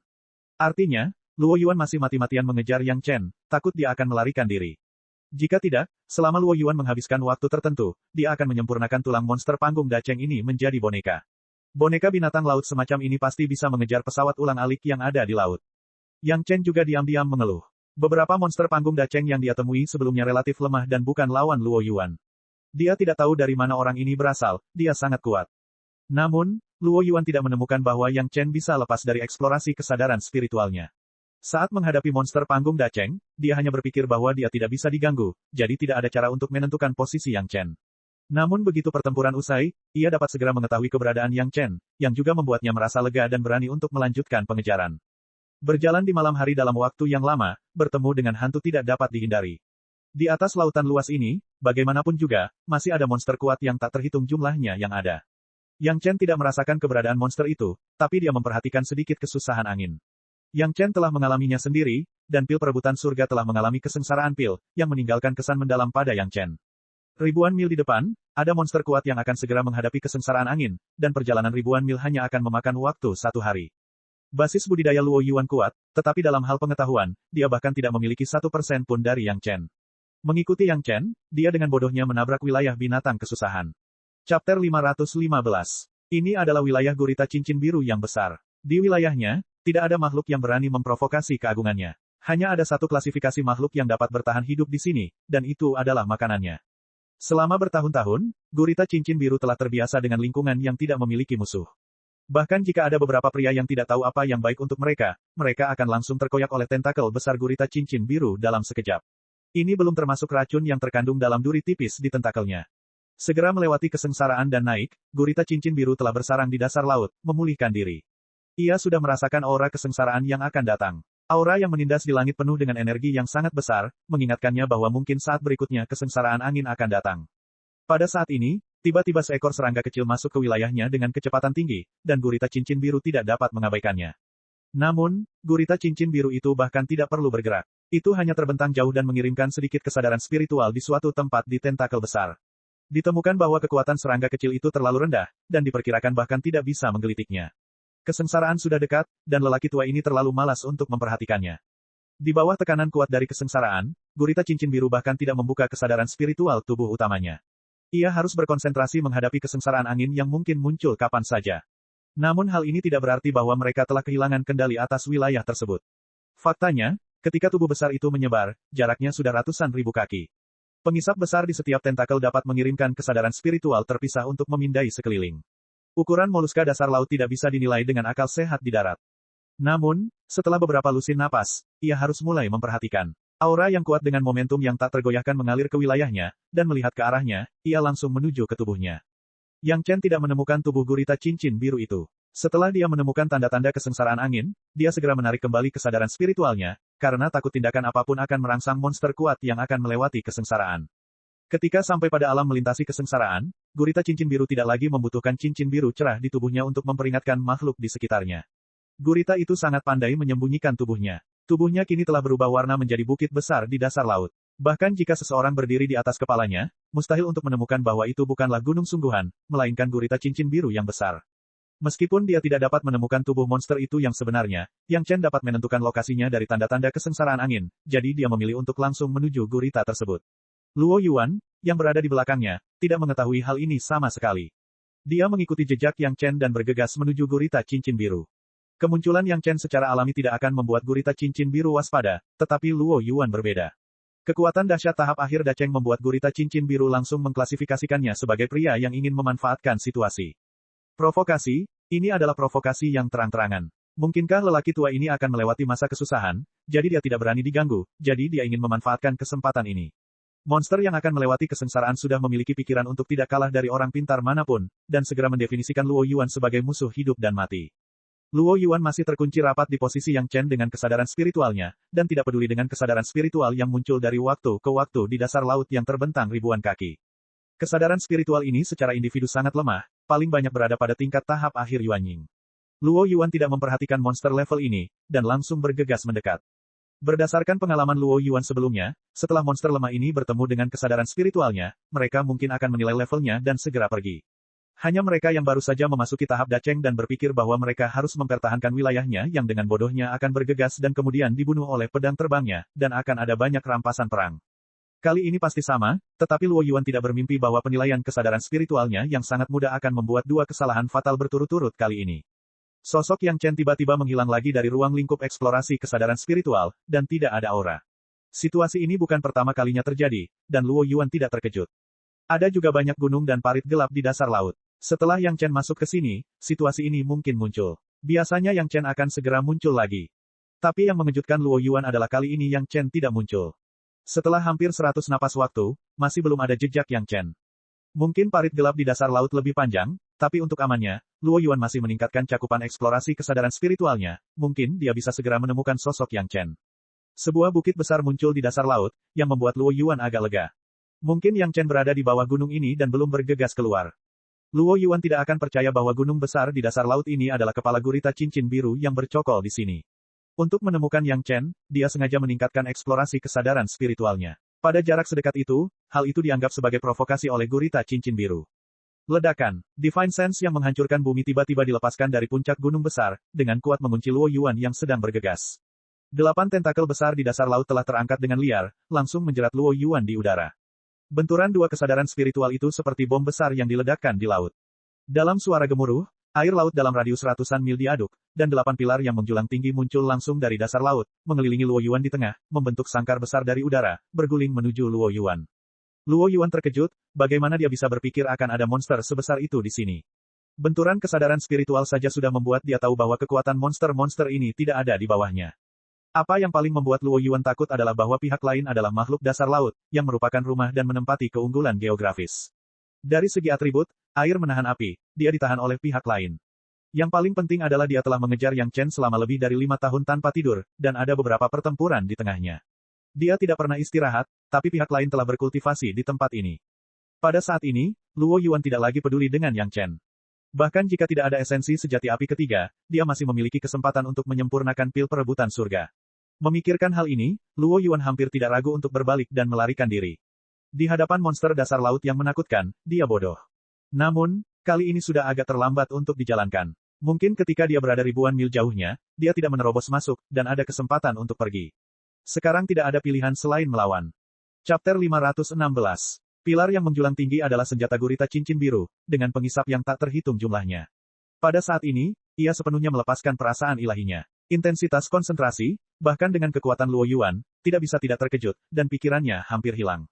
Artinya, Luo Yuan masih mati-matian mengejar Yang Chen, takut dia akan melarikan diri. Jika tidak, selama Luo Yuan menghabiskan waktu tertentu, dia akan menyempurnakan tulang monster panggung Dacheng ini menjadi boneka. Boneka binatang laut semacam ini pasti bisa mengejar pesawat ulang-alik yang ada di laut. Yang Chen juga diam-diam mengeluh. Beberapa monster panggung Dacheng yang dia temui sebelumnya relatif lemah dan bukan lawan Luo Yuan. Dia tidak tahu dari mana orang ini berasal, dia sangat kuat. Namun, Luo Yuan tidak menemukan bahwa Yang Chen bisa lepas dari eksplorasi kesadaran spiritualnya. Saat menghadapi monster panggung Dacheng, dia hanya berpikir bahwa dia tidak bisa diganggu, jadi tidak ada cara untuk menentukan posisi Yang Chen. Namun begitu pertempuran usai, ia dapat segera mengetahui keberadaan Yang Chen, yang juga membuatnya merasa lega dan berani untuk melanjutkan pengejaran. Berjalan di malam hari dalam waktu yang lama, bertemu dengan hantu tidak dapat dihindari. Di atas lautan luas ini, bagaimanapun juga, masih ada monster kuat yang tak terhitung jumlahnya yang ada. Yang Chen tidak merasakan keberadaan monster itu, tapi dia memperhatikan sedikit kesusahan angin. Yang Chen telah mengalaminya sendiri, dan pil perebutan surga telah mengalami kesengsaraan pil, yang meninggalkan kesan mendalam pada Yang Chen. Ribuan mil di depan, ada monster kuat yang akan segera menghadapi kesengsaraan angin, dan perjalanan ribuan mil hanya akan memakan waktu 1 hari. Basis budidaya Luo Yuan kuat, tetapi dalam hal pengetahuan, dia bahkan tidak memiliki 1% pun dari Yang Chen. Mengikuti Yang Chen, dia dengan bodohnya menabrak wilayah binatang kesusahan. Chapter 515. Ini adalah wilayah gurita cincin biru yang besar. Di wilayahnya, tidak ada makhluk yang berani memprovokasi keagungannya. Hanya ada satu klasifikasi makhluk yang dapat bertahan hidup di sini, dan itu adalah makanannya. Selama bertahun-tahun, gurita cincin biru telah terbiasa dengan lingkungan yang tidak memiliki musuh. Bahkan jika ada beberapa pria yang tidak tahu apa yang baik untuk mereka, mereka akan langsung terkoyak oleh tentakel besar gurita cincin biru dalam sekejap. Ini belum termasuk racun yang terkandung dalam duri tipis di tentakelnya. Segera melewati kesengsaraan dan naik, gurita cincin biru telah bersarang di dasar laut, memulihkan diri. Ia sudah merasakan aura kesengsaraan yang akan datang. Aura yang menindas di langit penuh dengan energi yang sangat besar, mengingatkannya bahwa mungkin saat berikutnya kesengsaraan angin akan datang. Pada saat ini, tiba-tiba seekor serangga kecil masuk ke wilayahnya dengan kecepatan tinggi, dan gurita cincin biru tidak dapat mengabaikannya. Namun, gurita cincin biru itu bahkan tidak perlu bergerak. Itu hanya terbentang jauh dan mengirimkan sedikit kesadaran spiritual di suatu tempat di tentakel besar. Ditemukan bahwa kekuatan serangga kecil itu terlalu rendah, dan diperkirakan bahkan tidak bisa menggelitiknya. Kesengsaraan sudah dekat, dan lelaki tua ini terlalu malas untuk memperhatikannya. Di bawah tekanan kuat dari kesengsaraan, gurita cincin biru bahkan tidak membuka kesadaran spiritual tubuh utamanya. Ia harus berkonsentrasi menghadapi kesengsaraan angin yang mungkin muncul kapan saja. Namun hal ini tidak berarti bahwa mereka telah kehilangan kendali atas wilayah tersebut. Faktanya, ketika tubuh besar itu menyebar, jaraknya sudah ratusan ribu kaki. Pengisap besar di setiap tentakel dapat mengirimkan kesadaran spiritual terpisah untuk memindai sekeliling. Ukuran moluska dasar laut tidak bisa dinilai dengan akal sehat di darat. Namun, setelah beberapa lusin napas, ia harus mulai memperhatikan. Aura yang kuat dengan momentum yang tak tergoyahkan mengalir ke wilayahnya, dan melihat ke arahnya, ia langsung menuju ke tubuhnya. Yang Chen tidak menemukan tubuh gurita cincin biru itu. Setelah dia menemukan tanda-tanda kesengsaraan angin, dia segera menarik kembali kesadaran spiritualnya, karena takut tindakan apapun akan merangsang monster kuat yang akan melewati kesengsaraan. Ketika sampai pada alam melintasi kesengsaraan, gurita cincin biru tidak lagi membutuhkan cincin biru cerah di tubuhnya untuk memperingatkan makhluk di sekitarnya. Gurita itu sangat pandai menyembunyikan tubuhnya. Tubuhnya kini telah berubah warna menjadi bukit besar di dasar laut. Bahkan jika seseorang berdiri di atas kepalanya, mustahil untuk menemukan bahwa itu bukanlah gunung sungguhan, melainkan gurita cincin biru yang besar. Meskipun dia tidak dapat menemukan tubuh monster itu yang sebenarnya, Yang Chen dapat menentukan lokasinya dari tanda-tanda kesengsaraan angin, jadi dia memilih untuk langsung menuju gurita tersebut. Luo Yuan, yang berada di belakangnya, tidak mengetahui hal ini sama sekali. Dia mengikuti jejak Yang Chen dan bergegas menuju gurita cincin biru. Kemunculan Yang Chen secara alami tidak akan membuat gurita cincin biru waspada, tetapi Luo Yuan berbeda. Kekuatan dahsyat tahap akhir Dacheng membuat gurita cincin biru langsung mengklasifikasikannya sebagai pria yang ingin memanfaatkan situasi. Provokasi, Ini adalah provokasi yang terang-terangan. Mungkinkah lelaki tua ini akan melewati masa kesusahan, jadi dia tidak berani diganggu, jadi dia ingin memanfaatkan kesempatan ini. Monster yang akan melewati kesengsaraan sudah memiliki pikiran untuk tidak kalah dari orang pintar manapun, dan segera mendefinisikan Luo Yuan sebagai musuh hidup dan mati. Luo Yuan masih terkunci rapat di posisi Yang Chen dengan kesadaran spiritualnya, dan tidak peduli dengan kesadaran spiritual yang muncul dari waktu ke waktu di dasar laut yang terbentang ribuan kaki. Kesadaran spiritual ini secara individu sangat lemah, paling banyak berada pada tingkat tahap akhir Yuanying. Luo Yuan tidak memperhatikan monster level ini, dan langsung bergegas mendekat. Berdasarkan pengalaman Luo Yuan sebelumnya, setelah monster lemah ini bertemu dengan kesadaran spiritualnya, mereka mungkin akan menilai levelnya dan segera pergi. Hanya mereka yang baru saja memasuki tahap Dacheng dan berpikir bahwa mereka harus mempertahankan wilayahnya yang dengan bodohnya akan bergegas dan kemudian dibunuh oleh pedang terbangnya, dan akan ada banyak rampasan perang. Kali ini pasti sama, tetapi Luo Yuan tidak bermimpi bahwa penilaian kesadaran spiritualnya yang sangat mudah akan membuat dua kesalahan fatal berturut-turut kali ini. Sosok Yang Chen tiba-tiba menghilang lagi dari ruang lingkup eksplorasi kesadaran spiritual, dan tidak ada aura. Situasi ini bukan pertama kalinya terjadi, dan Luo Yuan tidak terkejut. Ada juga banyak gunung dan parit gelap di dasar laut. Setelah Yang Chen masuk ke sini, situasi ini mungkin muncul. Biasanya Yang Chen akan segera muncul lagi. Tapi yang mengejutkan Luo Yuan adalah kali ini Yang Chen tidak muncul. Setelah hampir 100 napas waktu, masih belum ada jejak Yang Chen. Mungkin parit gelap di dasar laut lebih panjang, tapi untuk amannya, Luo Yuan masih meningkatkan cakupan eksplorasi kesadaran spiritualnya, mungkin dia bisa segera menemukan sosok Yang Chen. Sebuah bukit besar muncul di dasar laut, yang membuat Luo Yuan agak lega. Mungkin Yang Chen berada di bawah gunung ini dan belum bergegas keluar. Luo Yuan tidak akan percaya bahwa gunung besar di dasar laut ini adalah kepala gurita cincin biru yang bercokol di sini. Untuk menemukan Yang Chen, dia sengaja meningkatkan eksplorasi kesadaran spiritualnya. Pada jarak sedekat itu, hal itu dianggap sebagai provokasi oleh gurita cincin biru. Ledakan, Divine Sense yang menghancurkan bumi tiba-tiba dilepaskan dari puncak gunung besar, dengan kuat mengunci Luo Yuan yang sedang bergegas. 8 tentakel besar di dasar laut telah terangkat dengan liar, langsung menjerat Luo Yuan di udara. Benturan dua kesadaran spiritual itu seperti bom besar yang diledakkan di laut. Dalam suara gemuruh, air laut dalam radius ratusan mil diaduk, dan 8 pilar yang menjulang tinggi muncul langsung dari dasar laut, mengelilingi Luo Yuan di tengah, membentuk sangkar besar dari udara, berguling menuju Luo Yuan. Luo Yuan terkejut, bagaimana dia bisa berpikir akan ada monster sebesar itu di sini. Benturan kesadaran spiritual saja sudah membuat dia tahu bahwa kekuatan monster-monster ini tidak ada di bawahnya. Apa yang paling membuat Luo Yuan takut adalah bahwa pihak lain adalah makhluk dasar laut, yang merupakan rumah dan menempati keunggulan geografis. Dari segi atribut, air menahan api, dia ditahan oleh pihak lain. Yang paling penting adalah dia telah mengejar Yang Chen selama lebih dari 5 tahun tanpa tidur, dan ada beberapa pertempuran di tengahnya. Dia tidak pernah istirahat, tapi pihak lain telah berkultivasi di tempat ini. Pada saat ini, Luo Yuan tidak lagi peduli dengan Yang Chen. Bahkan jika tidak ada esensi sejati api ketiga, dia masih memiliki kesempatan untuk menyempurnakan pil perebutan surga. Memikirkan hal ini, Luo Yuan hampir tidak ragu untuk berbalik dan melarikan diri. Di hadapan monster dasar laut yang menakutkan, dia bodoh. Namun, kali ini sudah agak terlambat untuk dijalankan. Mungkin ketika dia berada ribuan mil jauhnya, dia tidak menerobos masuk, dan ada kesempatan untuk pergi. Sekarang tidak ada pilihan selain melawan. Chapter 516. Pilar yang menjulang tinggi adalah senjata gurita cincin biru, dengan pengisap yang tak terhitung jumlahnya. Pada saat ini, ia sepenuhnya melepaskan perasaan ilahinya. Intensitas konsentrasi, bahkan dengan kekuatan Luo Yuan, tidak bisa tidak terkejut, dan pikirannya hampir hilang.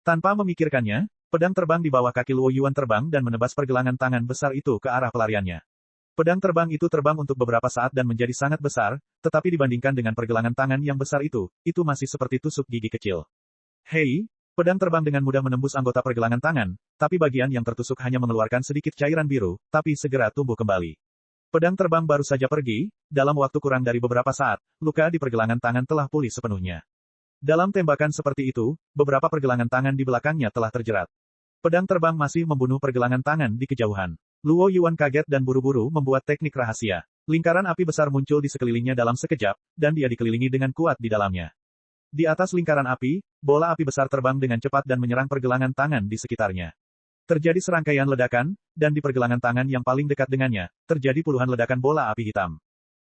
Tanpa memikirkannya, pedang terbang di bawah kaki Luo Yuan terbang dan menebas pergelangan tangan besar itu ke arah pelariannya. Pedang terbang itu terbang untuk beberapa saat dan menjadi sangat besar, tetapi dibandingkan dengan pergelangan tangan yang besar itu masih seperti tusuk gigi kecil. Hei, pedang terbang dengan mudah menembus anggota pergelangan tangan, tapi bagian yang tertusuk hanya mengeluarkan sedikit cairan biru, tapi segera tumbuh kembali. Pedang terbang baru saja pergi, dalam waktu kurang dari beberapa saat, luka di pergelangan tangan telah pulih sepenuhnya. Dalam tembakan seperti itu, beberapa pergelangan tangan di belakangnya telah terjerat. Pedang terbang masih membunuh pergelangan tangan di kejauhan. Luo Yuan kaget dan buru-buru membuat teknik rahasia. Lingkaran api besar muncul di sekelilingnya dalam sekejap, dan dia dikelilingi dengan kuat di dalamnya. Di atas lingkaran api, bola api besar terbang dengan cepat dan menyerang pergelangan tangan di sekitarnya. Terjadi serangkaian ledakan, dan di pergelangan tangan yang paling dekat dengannya, terjadi puluhan ledakan bola api hitam.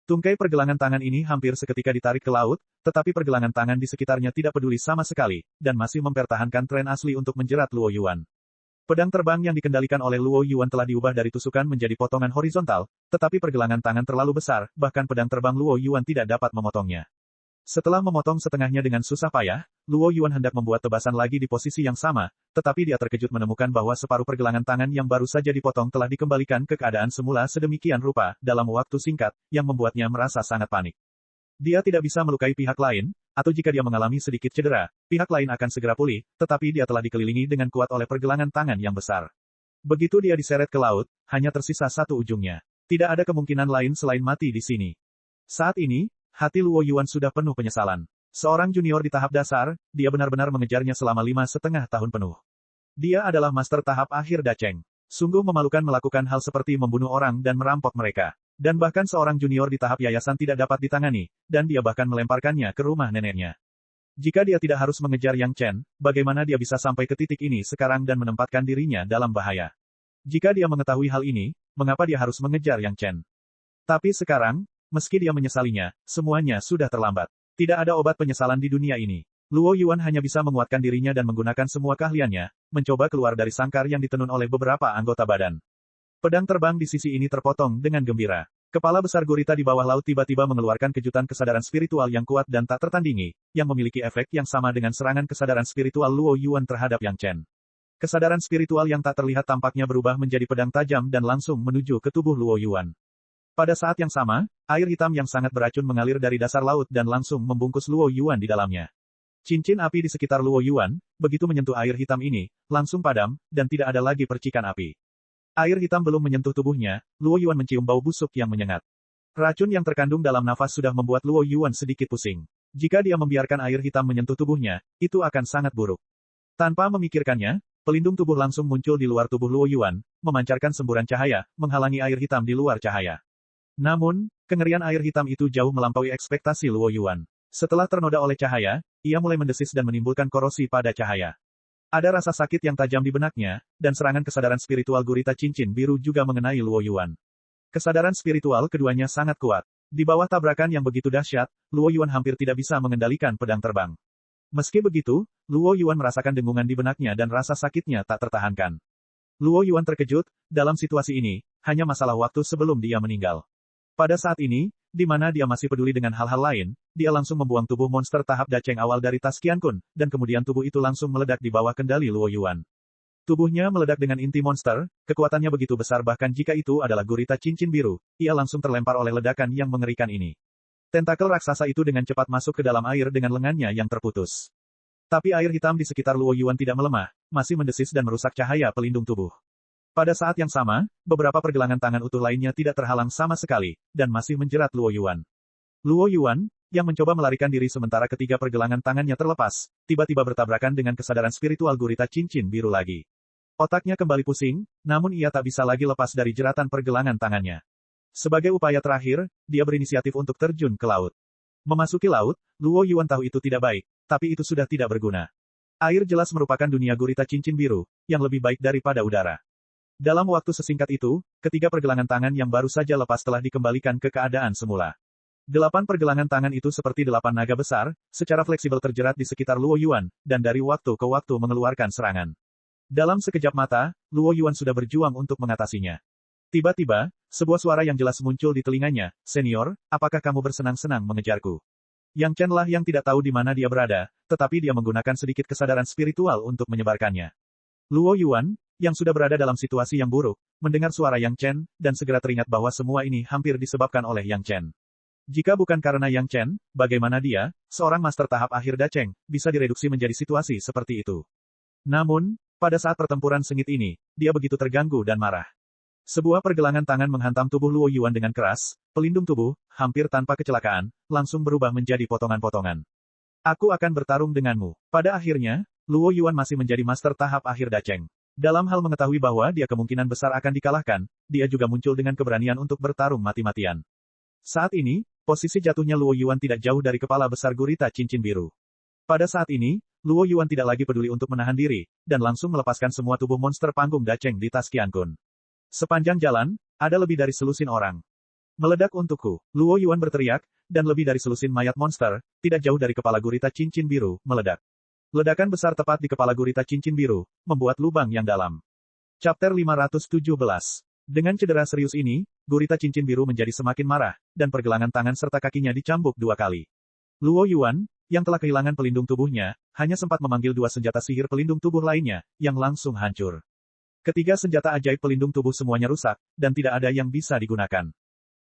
Tungkai pergelangan tangan ini hampir seketika ditarik ke laut, tetapi pergelangan tangan di sekitarnya tidak peduli sama sekali, dan masih mempertahankan tren asli untuk menjerat Luo Yuan. Pedang terbang yang dikendalikan oleh Luo Yuan telah diubah dari tusukan menjadi potongan horizontal, tetapi pergelangan tangan terlalu besar, bahkan pedang terbang Luo Yuan tidak dapat memotongnya. Setelah memotong setengahnya dengan susah payah, Luo Yuan hendak membuat tebasan lagi di posisi yang sama, tetapi dia terkejut menemukan bahwa separuh pergelangan tangan yang baru saja dipotong telah dikembalikan ke keadaan semula sedemikian rupa, dalam waktu singkat, yang membuatnya merasa sangat panik. Dia tidak bisa melukai pihak lain, atau jika dia mengalami sedikit cedera, pihak lain akan segera pulih, tetapi dia telah dikelilingi dengan kuat oleh pergelangan tangan yang besar. Begitu dia diseret ke laut, hanya tersisa satu ujungnya. Tidak ada kemungkinan lain selain mati di sini. Saat ini, hati Luo Yuan sudah penuh penyesalan. Seorang junior di tahap dasar, dia benar-benar mengejarnya selama 5,5 tahun penuh. Dia adalah master tahap akhir Dacheng. Sungguh memalukan melakukan hal seperti membunuh orang dan merampok mereka. Dan bahkan seorang junior di tahap yayasan tidak dapat ditangani, dan dia bahkan melemparkannya ke rumah neneknya. Jika dia tidak harus mengejar Yang Chen, bagaimana dia bisa sampai ke titik ini sekarang dan menempatkan dirinya dalam bahaya? Jika dia mengetahui hal ini, mengapa dia harus mengejar Yang Chen? Tapi sekarang, meski dia menyesalinya, semuanya sudah terlambat. Tidak ada obat penyesalan di dunia ini. Luo Yuan hanya bisa menguatkan dirinya dan menggunakan semua keahliannya, mencoba keluar dari sangkar yang ditenun oleh beberapa anggota badan. Pedang terbang di sisi ini terpotong dengan gembira. Kepala besar gurita di bawah laut tiba-tiba mengeluarkan kejutan kesadaran spiritual yang kuat dan tak tertandingi, yang memiliki efek yang sama dengan serangan kesadaran spiritual Luo Yuan terhadap Yang Chen. Kesadaran spiritual yang tak terlihat tampaknya berubah menjadi pedang tajam dan langsung menuju ke tubuh Luo Yuan. Pada saat yang sama, air hitam yang sangat beracun mengalir dari dasar laut dan langsung membungkus Luo Yuan di dalamnya. Cincin api di sekitar Luo Yuan, begitu menyentuh air hitam ini, langsung padam, dan tidak ada lagi percikan api. Air hitam belum menyentuh tubuhnya, Luo Yuan mencium bau busuk yang menyengat. Racun yang terkandung dalam nafas sudah membuat Luo Yuan sedikit pusing. Jika dia membiarkan air hitam menyentuh tubuhnya, itu akan sangat buruk. Tanpa memikirkannya, pelindung tubuh langsung muncul di luar tubuh Luo Yuan, memancarkan semburan cahaya, menghalangi air hitam di luar cahaya. Namun, kengerian air hitam itu jauh melampaui ekspektasi Luo Yuan. Setelah ternoda oleh cahaya, ia mulai mendesis dan menimbulkan korosi pada cahaya. Ada rasa sakit yang tajam di benaknya, dan serangan kesadaran spiritual gurita cincin biru juga mengenai Luo Yuan. Kesadaran spiritual keduanya sangat kuat. Di bawah tabrakan yang begitu dahsyat, Luo Yuan hampir tidak bisa mengendalikan pedang terbang. Meski begitu, Luo Yuan merasakan dengungan di benaknya dan rasa sakitnya tak tertahankan. Luo Yuan terkejut, dalam situasi ini, hanya masalah waktu sebelum dia meninggal. Pada saat ini, di mana dia masih peduli dengan hal-hal lain, dia langsung membuang tubuh monster tahap Dacheng awal dari tas Qiankun, dan kemudian tubuh itu langsung meledak di bawah kendali Luo Yuan. Tubuhnya meledak dengan inti monster, kekuatannya begitu besar bahkan jika itu adalah gurita cincin biru, ia langsung terlempar oleh ledakan yang mengerikan ini. Tentakel raksasa itu dengan cepat masuk ke dalam air dengan lengannya yang terputus. Tapi air hitam di sekitar Luo Yuan tidak melemah, masih mendesis dan merusak cahaya pelindung tubuh. Pada saat yang sama, beberapa pergelangan tangan utuh lainnya tidak terhalang sama sekali, dan masih menjerat Luo Yuan. Luo Yuan, yang mencoba melarikan diri sementara ketiga pergelangan tangannya terlepas, tiba-tiba bertabrakan dengan kesadaran spiritual gurita cincin biru lagi. Otaknya kembali pusing, namun ia tak bisa lagi lepas dari jeratan pergelangan tangannya. Sebagai upaya terakhir, dia berinisiatif untuk terjun ke laut. Memasuki laut, Luo Yuan tahu itu tidak baik, tapi itu sudah tidak berguna. Air jelas merupakan dunia gurita cincin biru, yang lebih baik daripada udara. Dalam waktu sesingkat itu, ketiga pergelangan tangan yang baru saja lepas telah dikembalikan ke keadaan semula. 8 pergelangan tangan itu seperti 8 naga besar, secara fleksibel terjerat di sekitar Luo Yuan, dan dari waktu ke waktu mengeluarkan serangan. Dalam sekejap mata, Luo Yuan sudah berjuang untuk mengatasinya. Tiba-tiba, sebuah suara yang jelas muncul di telinganya, "Senior, apakah kamu bersenang-senang mengejarku?" Yang Chen lah yang tidak tahu di mana dia berada, tetapi dia menggunakan sedikit kesadaran spiritual untuk menyebarkannya. Luo Yuan, yang sudah berada dalam situasi yang buruk, mendengar suara Yang Chen, dan segera teringat bahwa semua ini hampir disebabkan oleh Yang Chen. Jika bukan karena Yang Chen, bagaimana dia, seorang master tahap akhir Dacheng, bisa direduksi menjadi situasi seperti itu? Namun, pada saat pertempuran sengit ini, dia begitu terganggu dan marah. Sebuah pergelangan tangan menghantam tubuh Luo Yuan dengan keras, pelindung tubuh, hampir tanpa kecelakaan, langsung berubah menjadi potongan-potongan. Aku akan bertarung denganmu. Pada akhirnya, Luo Yuan masih menjadi master tahap akhir Dacheng. Dalam hal mengetahui bahwa dia kemungkinan besar akan dikalahkan, dia juga muncul dengan keberanian untuk bertarung mati-matian. Saat ini, posisi jatuhnya Luo Yuan tidak jauh dari kepala besar gurita cincin biru. Pada saat ini, Luo Yuan tidak lagi peduli untuk menahan diri, dan langsung melepaskan semua tubuh monster panggung Dacheng di tas Qiankun. Sepanjang jalan, ada lebih dari selusin orang. Meledak untukku, Luo Yuan berteriak, dan lebih dari selusin mayat monster, tidak jauh dari kepala gurita cincin biru, meledak. Ledakan besar tepat di kepala gurita cincin biru, membuat lubang yang dalam. Chapter 517. Dengan cedera serius ini, gurita cincin biru menjadi semakin marah, dan pergelangan tangan serta kakinya dicambuk 2 kali. Luo Yuan, yang telah kehilangan pelindung tubuhnya, hanya sempat memanggil dua senjata sihir pelindung tubuh lainnya, yang langsung hancur. Ketiga senjata ajaib pelindung tubuh semuanya rusak, dan tidak ada yang bisa digunakan.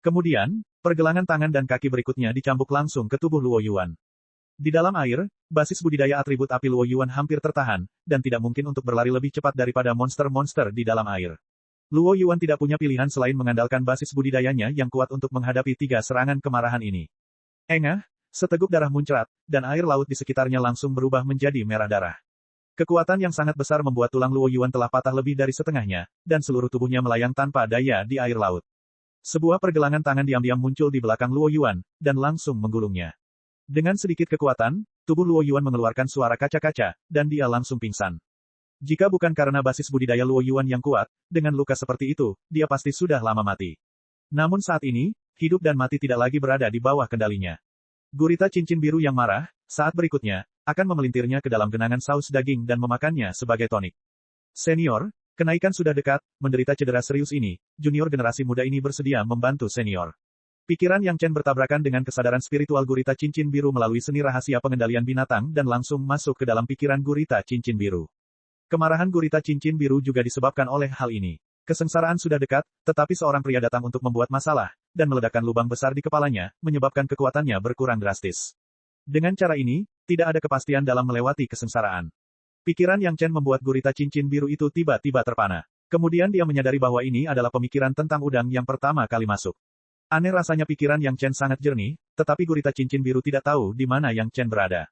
Kemudian, pergelangan tangan dan kaki berikutnya dicambuk langsung ke tubuh Luo Yuan. Di dalam air, basis budidaya atribut api Luo Yuan hampir tertahan, dan tidak mungkin untuk berlari lebih cepat daripada monster-monster di dalam air. Luo Yuan tidak punya pilihan selain mengandalkan basis budidayanya yang kuat untuk menghadapi tiga serangan kemarahan ini. Engah, seteguk darah muncrat, dan air laut di sekitarnya langsung berubah menjadi merah darah. Kekuatan yang sangat besar membuat tulang Luo Yuan telah patah lebih dari setengahnya, dan seluruh tubuhnya melayang tanpa daya di air laut. Sebuah pergelangan tangan diam-diam muncul di belakang Luo Yuan, dan langsung menggulungnya. Dengan sedikit kekuatan, tubuh Luo Yuan mengeluarkan suara kaca-kaca, dan dia langsung pingsan. Jika bukan karena basis budidaya Luo Yuan yang kuat, dengan luka seperti itu, dia pasti sudah lama mati. Namun saat ini, hidup dan mati tidak lagi berada di bawah kendalinya. Gurita cincin biru yang marah, saat berikutnya, akan memelintirnya ke dalam genangan saus daging dan memakannya sebagai tonik. Senior, kenaikan sudah dekat, menderita cedera serius ini, junior generasi muda ini bersedia membantu senior. Pikiran Yang Chen bertabrakan dengan kesadaran spiritual gurita cincin biru melalui seni rahasia pengendalian binatang dan langsung masuk ke dalam pikiran gurita cincin biru. Kemarahan gurita cincin biru juga disebabkan oleh hal ini. Kesengsaraan sudah dekat, tetapi seorang pria datang untuk membuat masalah, dan meledakkan lubang besar di kepalanya, menyebabkan kekuatannya berkurang drastis. Dengan cara ini, tidak ada kepastian dalam melewati kesengsaraan. Pikiran Yang Chen membuat gurita cincin biru itu tiba-tiba terpana. Kemudian dia menyadari bahwa ini adalah pemikiran tentang udang yang pertama kali masuk. Aneh rasanya pikiran Yang Chen sangat jernih, tetapi gurita cincin biru tidak tahu di mana Yang Chen berada.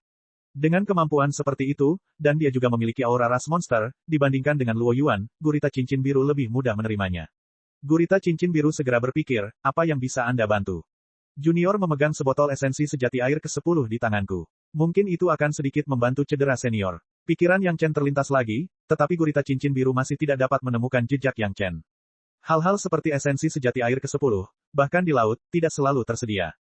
Dengan kemampuan seperti itu, dan dia juga memiliki aura ras monster, dibandingkan dengan Luo Yuan, gurita cincin biru lebih mudah menerimanya. Gurita cincin biru segera berpikir, apa yang bisa Anda bantu? Junior memegang sebotol esensi sejati air ke-10 di tanganku. Mungkin itu akan sedikit membantu cedera senior. Pikiran Yang Chen terlintas lagi, tetapi gurita cincin biru masih tidak dapat menemukan jejak Yang Chen. Hal-hal seperti esensi sejati air ke-10, bahkan di laut, tidak selalu tersedia.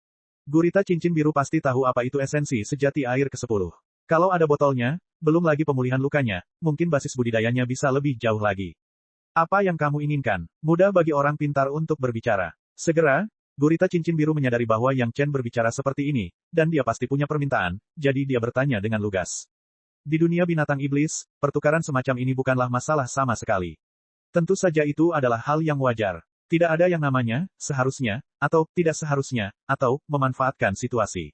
Gurita cincin biru pasti tahu apa itu esensi sejati air ke-10. Kalau ada botolnya, belum lagi pemulihan lukanya, mungkin basis budidayanya bisa lebih jauh lagi. Apa yang kamu inginkan? Mudah bagi orang pintar untuk berbicara. Segera, gurita cincin biru menyadari bahwa Yang Chen berbicara seperti ini, dan dia pasti punya permintaan, jadi dia bertanya dengan lugas. Di dunia binatang iblis, pertukaran semacam ini bukanlah masalah sama sekali. Tentu saja itu adalah hal yang wajar. Tidak ada yang namanya, seharusnya, atau tidak seharusnya, atau memanfaatkan situasi.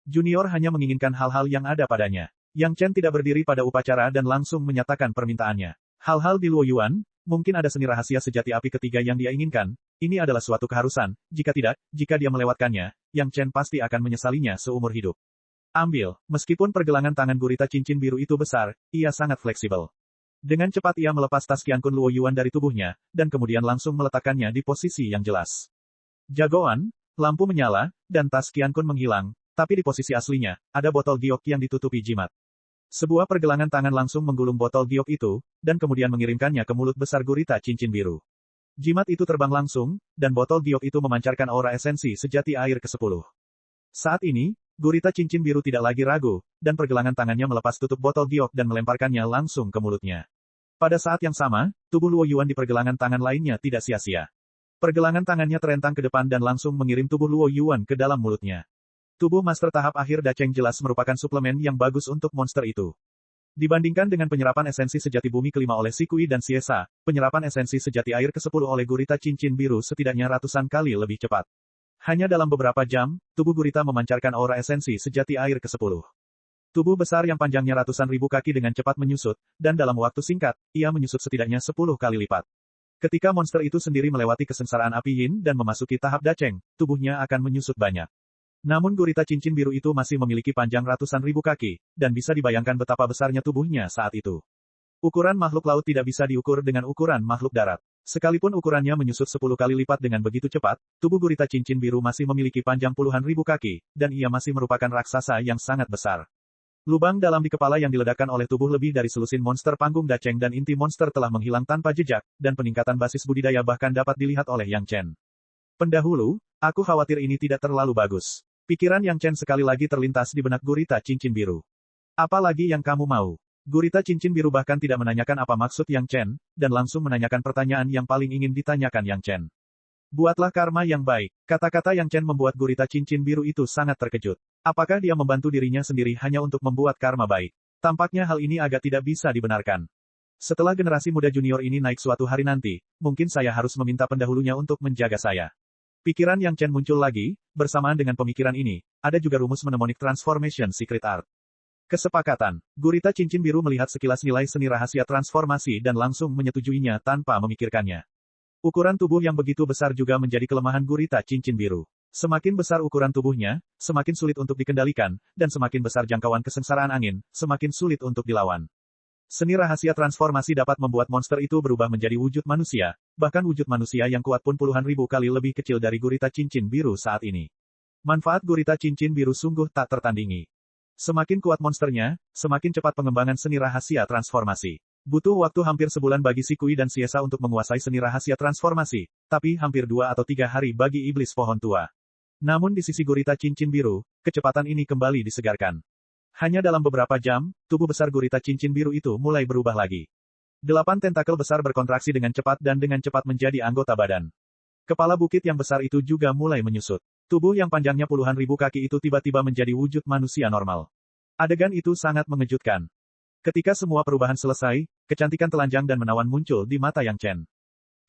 Junior hanya menginginkan hal-hal yang ada padanya. Yang Chen tidak berdiri pada upacara dan langsung menyatakan permintaannya. Hal-hal di Luo Yuan, mungkin ada seni rahasia sejati api ketiga yang dia inginkan, ini adalah suatu keharusan, jika tidak, jika dia melewatkannya, Yang Chen pasti akan menyesalinya seumur hidup. Ambil, meskipun pergelangan tangan gurita cincin biru itu besar, ia sangat fleksibel. Dengan cepat ia melepas tas Qiankun Luo Yuan dari tubuhnya, dan kemudian langsung meletakkannya di posisi yang jelas. Jagoan, lampu menyala, dan tas Qiankun menghilang, tapi di posisi aslinya, ada botol giok yang ditutupi jimat. Sebuah pergelangan tangan langsung menggulung botol giok itu, dan kemudian mengirimkannya ke mulut besar gurita cincin biru. Jimat itu terbang langsung, dan botol giok itu memancarkan aura esensi sejati air ke-10. Saat ini, gurita cincin biru tidak lagi ragu, dan pergelangan tangannya melepas tutup botol giok dan melemparkannya langsung ke mulutnya. Pada saat yang sama, tubuh Luo Yuan di pergelangan tangan lainnya tidak sia-sia. Pergelangan tangannya terentang ke depan dan langsung mengirim tubuh Luo Yuan ke dalam mulutnya. Tubuh master tahap akhir Dacheng jelas merupakan suplemen yang bagus untuk monster itu. Dibandingkan dengan penyerapan esensi sejati bumi kelima oleh Si Kui dan Siesa, penyerapan esensi sejati air ke-10 oleh gurita cincin biru setidaknya ratusan kali lebih cepat. Hanya dalam beberapa jam, tubuh gurita memancarkan aura esensi sejati air ke-10. Tubuh besar yang panjangnya ratusan ribu kaki dengan cepat menyusut, dan dalam waktu singkat, ia menyusut setidaknya 10 kali lipat. Ketika monster itu sendiri melewati kesengsaraan api yin dan memasuki tahap Dacheng, tubuhnya akan menyusut banyak. Namun gurita cincin biru itu masih memiliki panjang ratusan ribu kaki, dan bisa dibayangkan betapa besarnya tubuhnya saat itu. Ukuran makhluk laut tidak bisa diukur dengan ukuran makhluk darat. Sekalipun ukurannya menyusut 10 kali lipat dengan begitu cepat, tubuh gurita cincin biru masih memiliki panjang puluhan ribu kaki, dan ia masih merupakan raksasa yang sangat besar. Lubang dalam di kepala yang diledakkan oleh tubuh lebih dari selusin monster panggung Dacheng dan inti monster telah menghilang tanpa jejak, dan peningkatan basis budidaya bahkan dapat dilihat oleh Yang Chen. Pendahulu, aku khawatir ini tidak terlalu bagus. Pikiran Yang Chen sekali lagi terlintas di benak gurita cincin biru. Apa lagi yang kamu mau? Gurita cincin biru bahkan tidak menanyakan apa maksud Yang Chen, dan langsung menanyakan pertanyaan yang paling ingin ditanyakan Yang Chen. Buatlah karma yang baik. Kata-kata Yang Chen membuat gurita cincin biru itu sangat terkejut. Apakah dia membantu dirinya sendiri hanya untuk membuat karma baik? Tampaknya hal ini agak tidak bisa dibenarkan. Setelah generasi muda junior ini naik suatu hari nanti, mungkin saya harus meminta pendahulunya untuk menjaga saya. Pikiran Yang Chen muncul lagi, bersamaan dengan pemikiran ini, ada juga rumus mnemonic transformation secret art. Kesepakatan. Gurita cincin biru melihat sekilas nilai seni rahasia transformasi dan langsung menyetujuinya tanpa memikirkannya. Ukuran tubuh yang begitu besar juga menjadi kelemahan gurita cincin biru. Semakin besar ukuran tubuhnya, semakin sulit untuk dikendalikan, dan semakin besar jangkauan kesengsaraan angin, semakin sulit untuk dilawan. Seni rahasia transformasi dapat membuat monster itu berubah menjadi wujud manusia, bahkan wujud manusia yang kuat pun puluhan ribu kali lebih kecil dari gurita cincin biru saat ini. Manfaat gurita cincin biru sungguh tak tertandingi. Semakin kuat monsternya, semakin cepat pengembangan seni rahasia transformasi. Butuh waktu hampir sebulan bagi si Kui dan Siesa untuk menguasai seni rahasia transformasi, tapi hampir 2 atau 3 hari bagi iblis pohon tua. Namun di sisi gurita cincin biru, kecepatan ini kembali disegarkan. Hanya dalam beberapa jam, tubuh besar gurita cincin biru itu mulai berubah lagi. 8 tentakel besar berkontraksi dengan cepat dan dengan cepat menjadi anggota badan. Kepala bukit yang besar itu juga mulai menyusut. Tubuh yang panjangnya puluhan ribu kaki itu tiba-tiba menjadi wujud manusia normal. Adegan itu sangat mengejutkan. Ketika semua perubahan selesai, kecantikan telanjang dan menawan muncul di mata Yang Chen.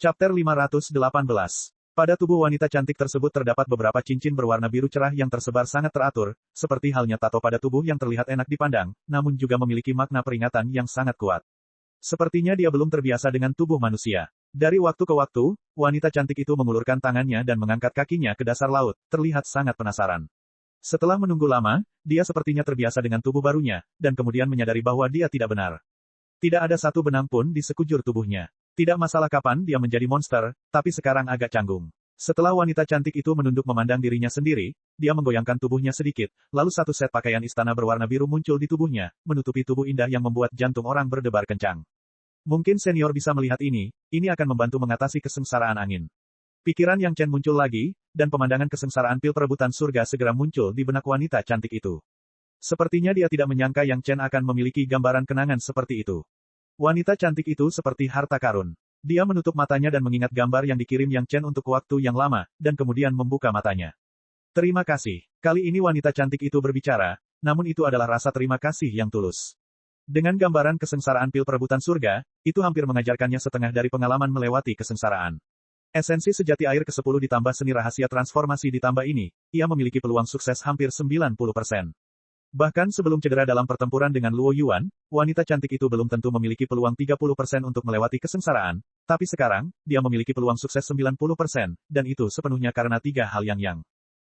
Chapter 518. Pada tubuh wanita cantik tersebut terdapat beberapa cincin berwarna biru cerah yang tersebar sangat teratur, seperti halnya tato pada tubuh yang terlihat enak dipandang, namun juga memiliki makna peringatan yang sangat kuat. Sepertinya dia belum terbiasa dengan tubuh manusia. Dari waktu ke waktu, wanita cantik itu mengulurkan tangannya dan mengangkat kakinya ke dasar laut, terlihat sangat penasaran. Setelah menunggu lama, dia sepertinya terbiasa dengan tubuh barunya, dan kemudian menyadari bahwa dia tidak benar. Tidak ada satu benang pun di sekujur tubuhnya. Tidak masalah kapan dia menjadi monster, tapi sekarang agak canggung. Setelah wanita cantik itu menunduk memandang dirinya sendiri, dia menggoyangkan tubuhnya sedikit, lalu satu set pakaian istana berwarna biru muncul di tubuhnya, menutupi tubuh indah yang membuat jantung orang berdebar kencang. Mungkin senior bisa melihat ini akan membantu mengatasi kesengsaraan angin. Pikiran Yang Chen muncul lagi, dan pemandangan kesengsaraan pil perebutan surga segera muncul di benak wanita cantik itu. Sepertinya dia tidak menyangka Yang Chen akan memiliki gambaran kenangan seperti itu. Wanita cantik itu seperti harta karun. Dia menutup matanya dan mengingat gambar yang dikirim Yang Chen untuk waktu yang lama, dan kemudian membuka matanya. Terima kasih. Kali ini wanita cantik itu berbicara, namun itu adalah rasa terima kasih yang tulus. Dengan gambaran kesengsaraan pil perebutan surga, itu hampir mengajarkannya setengah dari pengalaman melewati kesengsaraan. Esensi sejati air ke-10 ditambah seni rahasia transformasi ditambah ini, ia memiliki peluang sukses hampir 90%. Bahkan sebelum cedera dalam pertempuran dengan Luo Yuan, wanita cantik itu belum tentu memiliki peluang 30% untuk melewati kesengsaraan, tapi sekarang, dia memiliki peluang sukses 90%, dan itu sepenuhnya karena 3 hal yang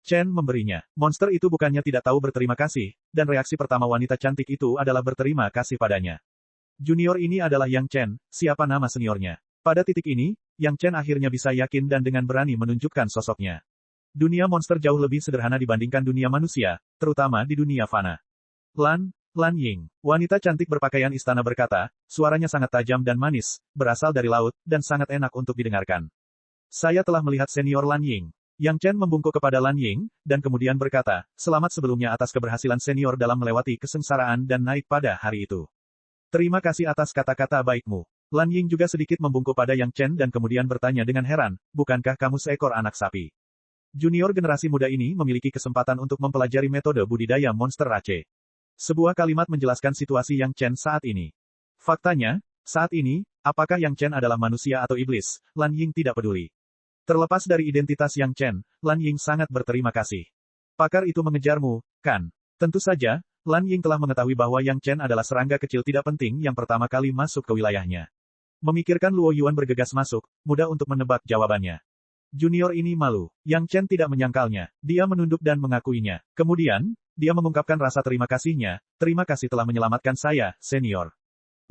Chen memberinya. Monster itu bukannya tidak tahu berterima kasih, dan reaksi pertama wanita cantik itu adalah berterima kasih padanya. Junior ini adalah Yang Chen, siapa nama seniornya. Pada titik ini, Yang Chen akhirnya bisa yakin dan dengan berani menunjukkan sosoknya. Dunia monster jauh lebih sederhana dibandingkan dunia manusia, terutama di dunia fana. Lan Ying, wanita cantik berpakaian istana berkata, suaranya sangat tajam dan manis, berasal dari laut, dan sangat enak untuk didengarkan. Saya telah melihat senior Lan Ying. Yang Chen membungkuk kepada Lan Ying, dan kemudian berkata, selamat sebelumnya atas keberhasilan senior dalam melewati kesengsaraan dan naik pada hari itu. Terima kasih atas kata-kata baikmu. Lan Ying juga sedikit membungkuk pada Yang Chen dan kemudian bertanya dengan heran, bukankah kamu seekor anak sapi? Junior generasi muda ini memiliki kesempatan untuk mempelajari metode budidaya monster race. Sebuah kalimat menjelaskan situasi Yang Chen saat ini. Faktanya, saat ini, apakah Yang Chen adalah manusia atau iblis, Lan Ying tidak peduli. Terlepas dari identitas Yang Chen, Lan Ying sangat berterima kasih. Pakar itu mengejarmu, kan? Tentu saja, Lan Ying telah mengetahui bahwa Yang Chen adalah serangga kecil tidak penting yang pertama kali masuk ke wilayahnya. Memikirkan Luo Yuan bergegas masuk, mudah untuk menebak jawabannya. Junior ini malu. Yang Chen tidak menyangkalnya. Dia menunduk dan mengakuinya. Kemudian, dia mengungkapkan rasa terima kasihnya. Terima kasih telah menyelamatkan saya, senior.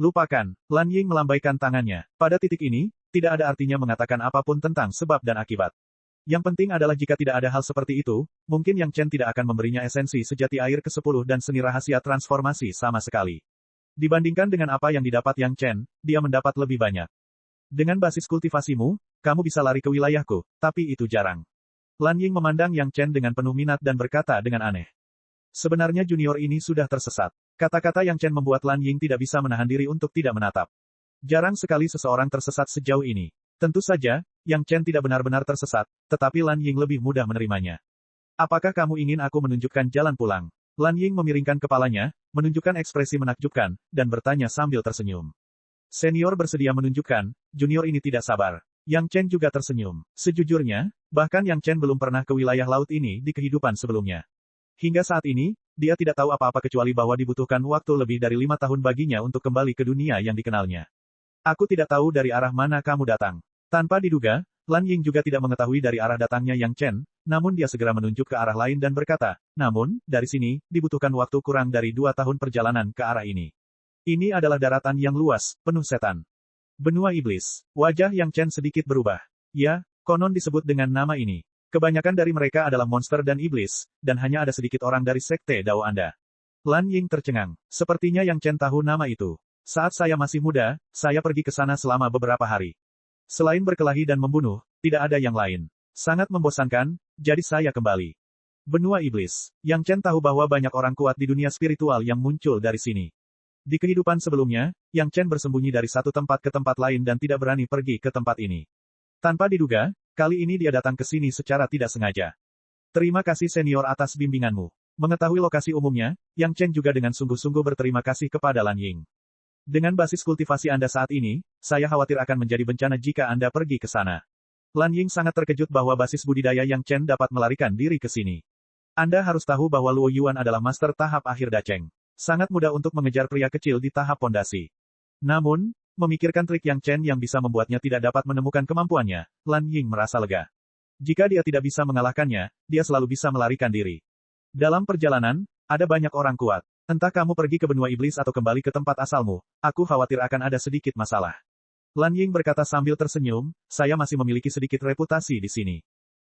Lupakan. Lan Ying melambaikan tangannya. Pada titik ini, tidak ada artinya mengatakan apapun tentang sebab dan akibat. Yang penting adalah jika tidak ada hal seperti itu, mungkin Yang Chen tidak akan memberinya esensi sejati air ke-10 dan seni rahasia transformasi sama sekali. Dibandingkan dengan apa yang didapat Yang Chen, dia mendapat lebih banyak. Dengan basis kultivasimu, kamu bisa lari ke wilayahku, tapi itu jarang. Lan Ying memandang Yang Chen dengan penuh minat dan berkata dengan aneh. Sebenarnya junior ini sudah tersesat. Kata-kata Yang Chen membuat Lan Ying tidak bisa menahan diri untuk tidak menatap. Jarang sekali seseorang tersesat sejauh ini. Tentu saja, Yang Chen tidak benar-benar tersesat, tetapi Lan Ying lebih mudah menerimanya. Apakah kamu ingin aku menunjukkan jalan pulang? Lan Ying memiringkan kepalanya, menunjukkan ekspresi menakjubkan, dan bertanya sambil tersenyum. Senior bersedia menunjukkan, junior ini tidak sabar. Yang Chen juga tersenyum. Sejujurnya, bahkan Yang Chen belum pernah ke wilayah laut ini di kehidupan sebelumnya. Hingga saat ini, dia tidak tahu apa-apa kecuali bahwa dibutuhkan waktu lebih dari 5 tahun baginya untuk kembali ke dunia yang dikenalnya. Aku tidak tahu dari arah mana kamu datang. Tanpa diduga, Lan Ying juga tidak mengetahui dari arah datangnya Yang Chen, namun dia segera menunjuk ke arah lain dan berkata, namun, dari sini, dibutuhkan waktu kurang dari 2 tahun perjalanan ke arah ini. Ini adalah daratan yang luas, penuh setan. Benua iblis. Wajah Yang Chen sedikit berubah. Ya, konon disebut dengan nama ini. Kebanyakan dari mereka adalah monster dan iblis, dan hanya ada sedikit orang dari sekte Dao Anda. Lan Ying tercengang. Sepertinya Yang Chen tahu nama itu. Saat saya masih muda, saya pergi ke sana selama beberapa hari. Selain berkelahi dan membunuh, tidak ada yang lain. Sangat membosankan, jadi saya kembali. Benua iblis. Yang Chen tahu bahwa banyak orang kuat di dunia spiritual yang muncul dari sini. Di kehidupan sebelumnya, Yang Chen bersembunyi dari satu tempat ke tempat lain dan tidak berani pergi ke tempat ini. Tanpa diduga, kali ini dia datang ke sini secara tidak sengaja. Terima kasih senior atas bimbinganmu. Mengetahui lokasi umumnya, Yang Chen juga dengan sungguh-sungguh berterima kasih kepada Lan Ying. Dengan basis kultivasi Anda saat ini, saya khawatir akan menjadi bencana jika Anda pergi ke sana. Lan Ying sangat terkejut bahwa basis budidaya Yang Chen dapat melarikan diri ke sini. Anda harus tahu bahwa Luo Yuan adalah master tahap akhir Dacheng. Sangat mudah untuk mengejar pria kecil di tahap pondasi. Namun, memikirkan trik Yang Chen yang bisa membuatnya tidak dapat menemukan kemampuannya, Lan Ying merasa lega. Jika dia tidak bisa mengalahkannya, dia selalu bisa melarikan diri. Dalam perjalanan, ada banyak orang kuat. Entah kamu pergi ke benua iblis atau kembali ke tempat asalmu, aku khawatir akan ada sedikit masalah. Lan Ying berkata sambil tersenyum, saya masih memiliki sedikit reputasi di sini.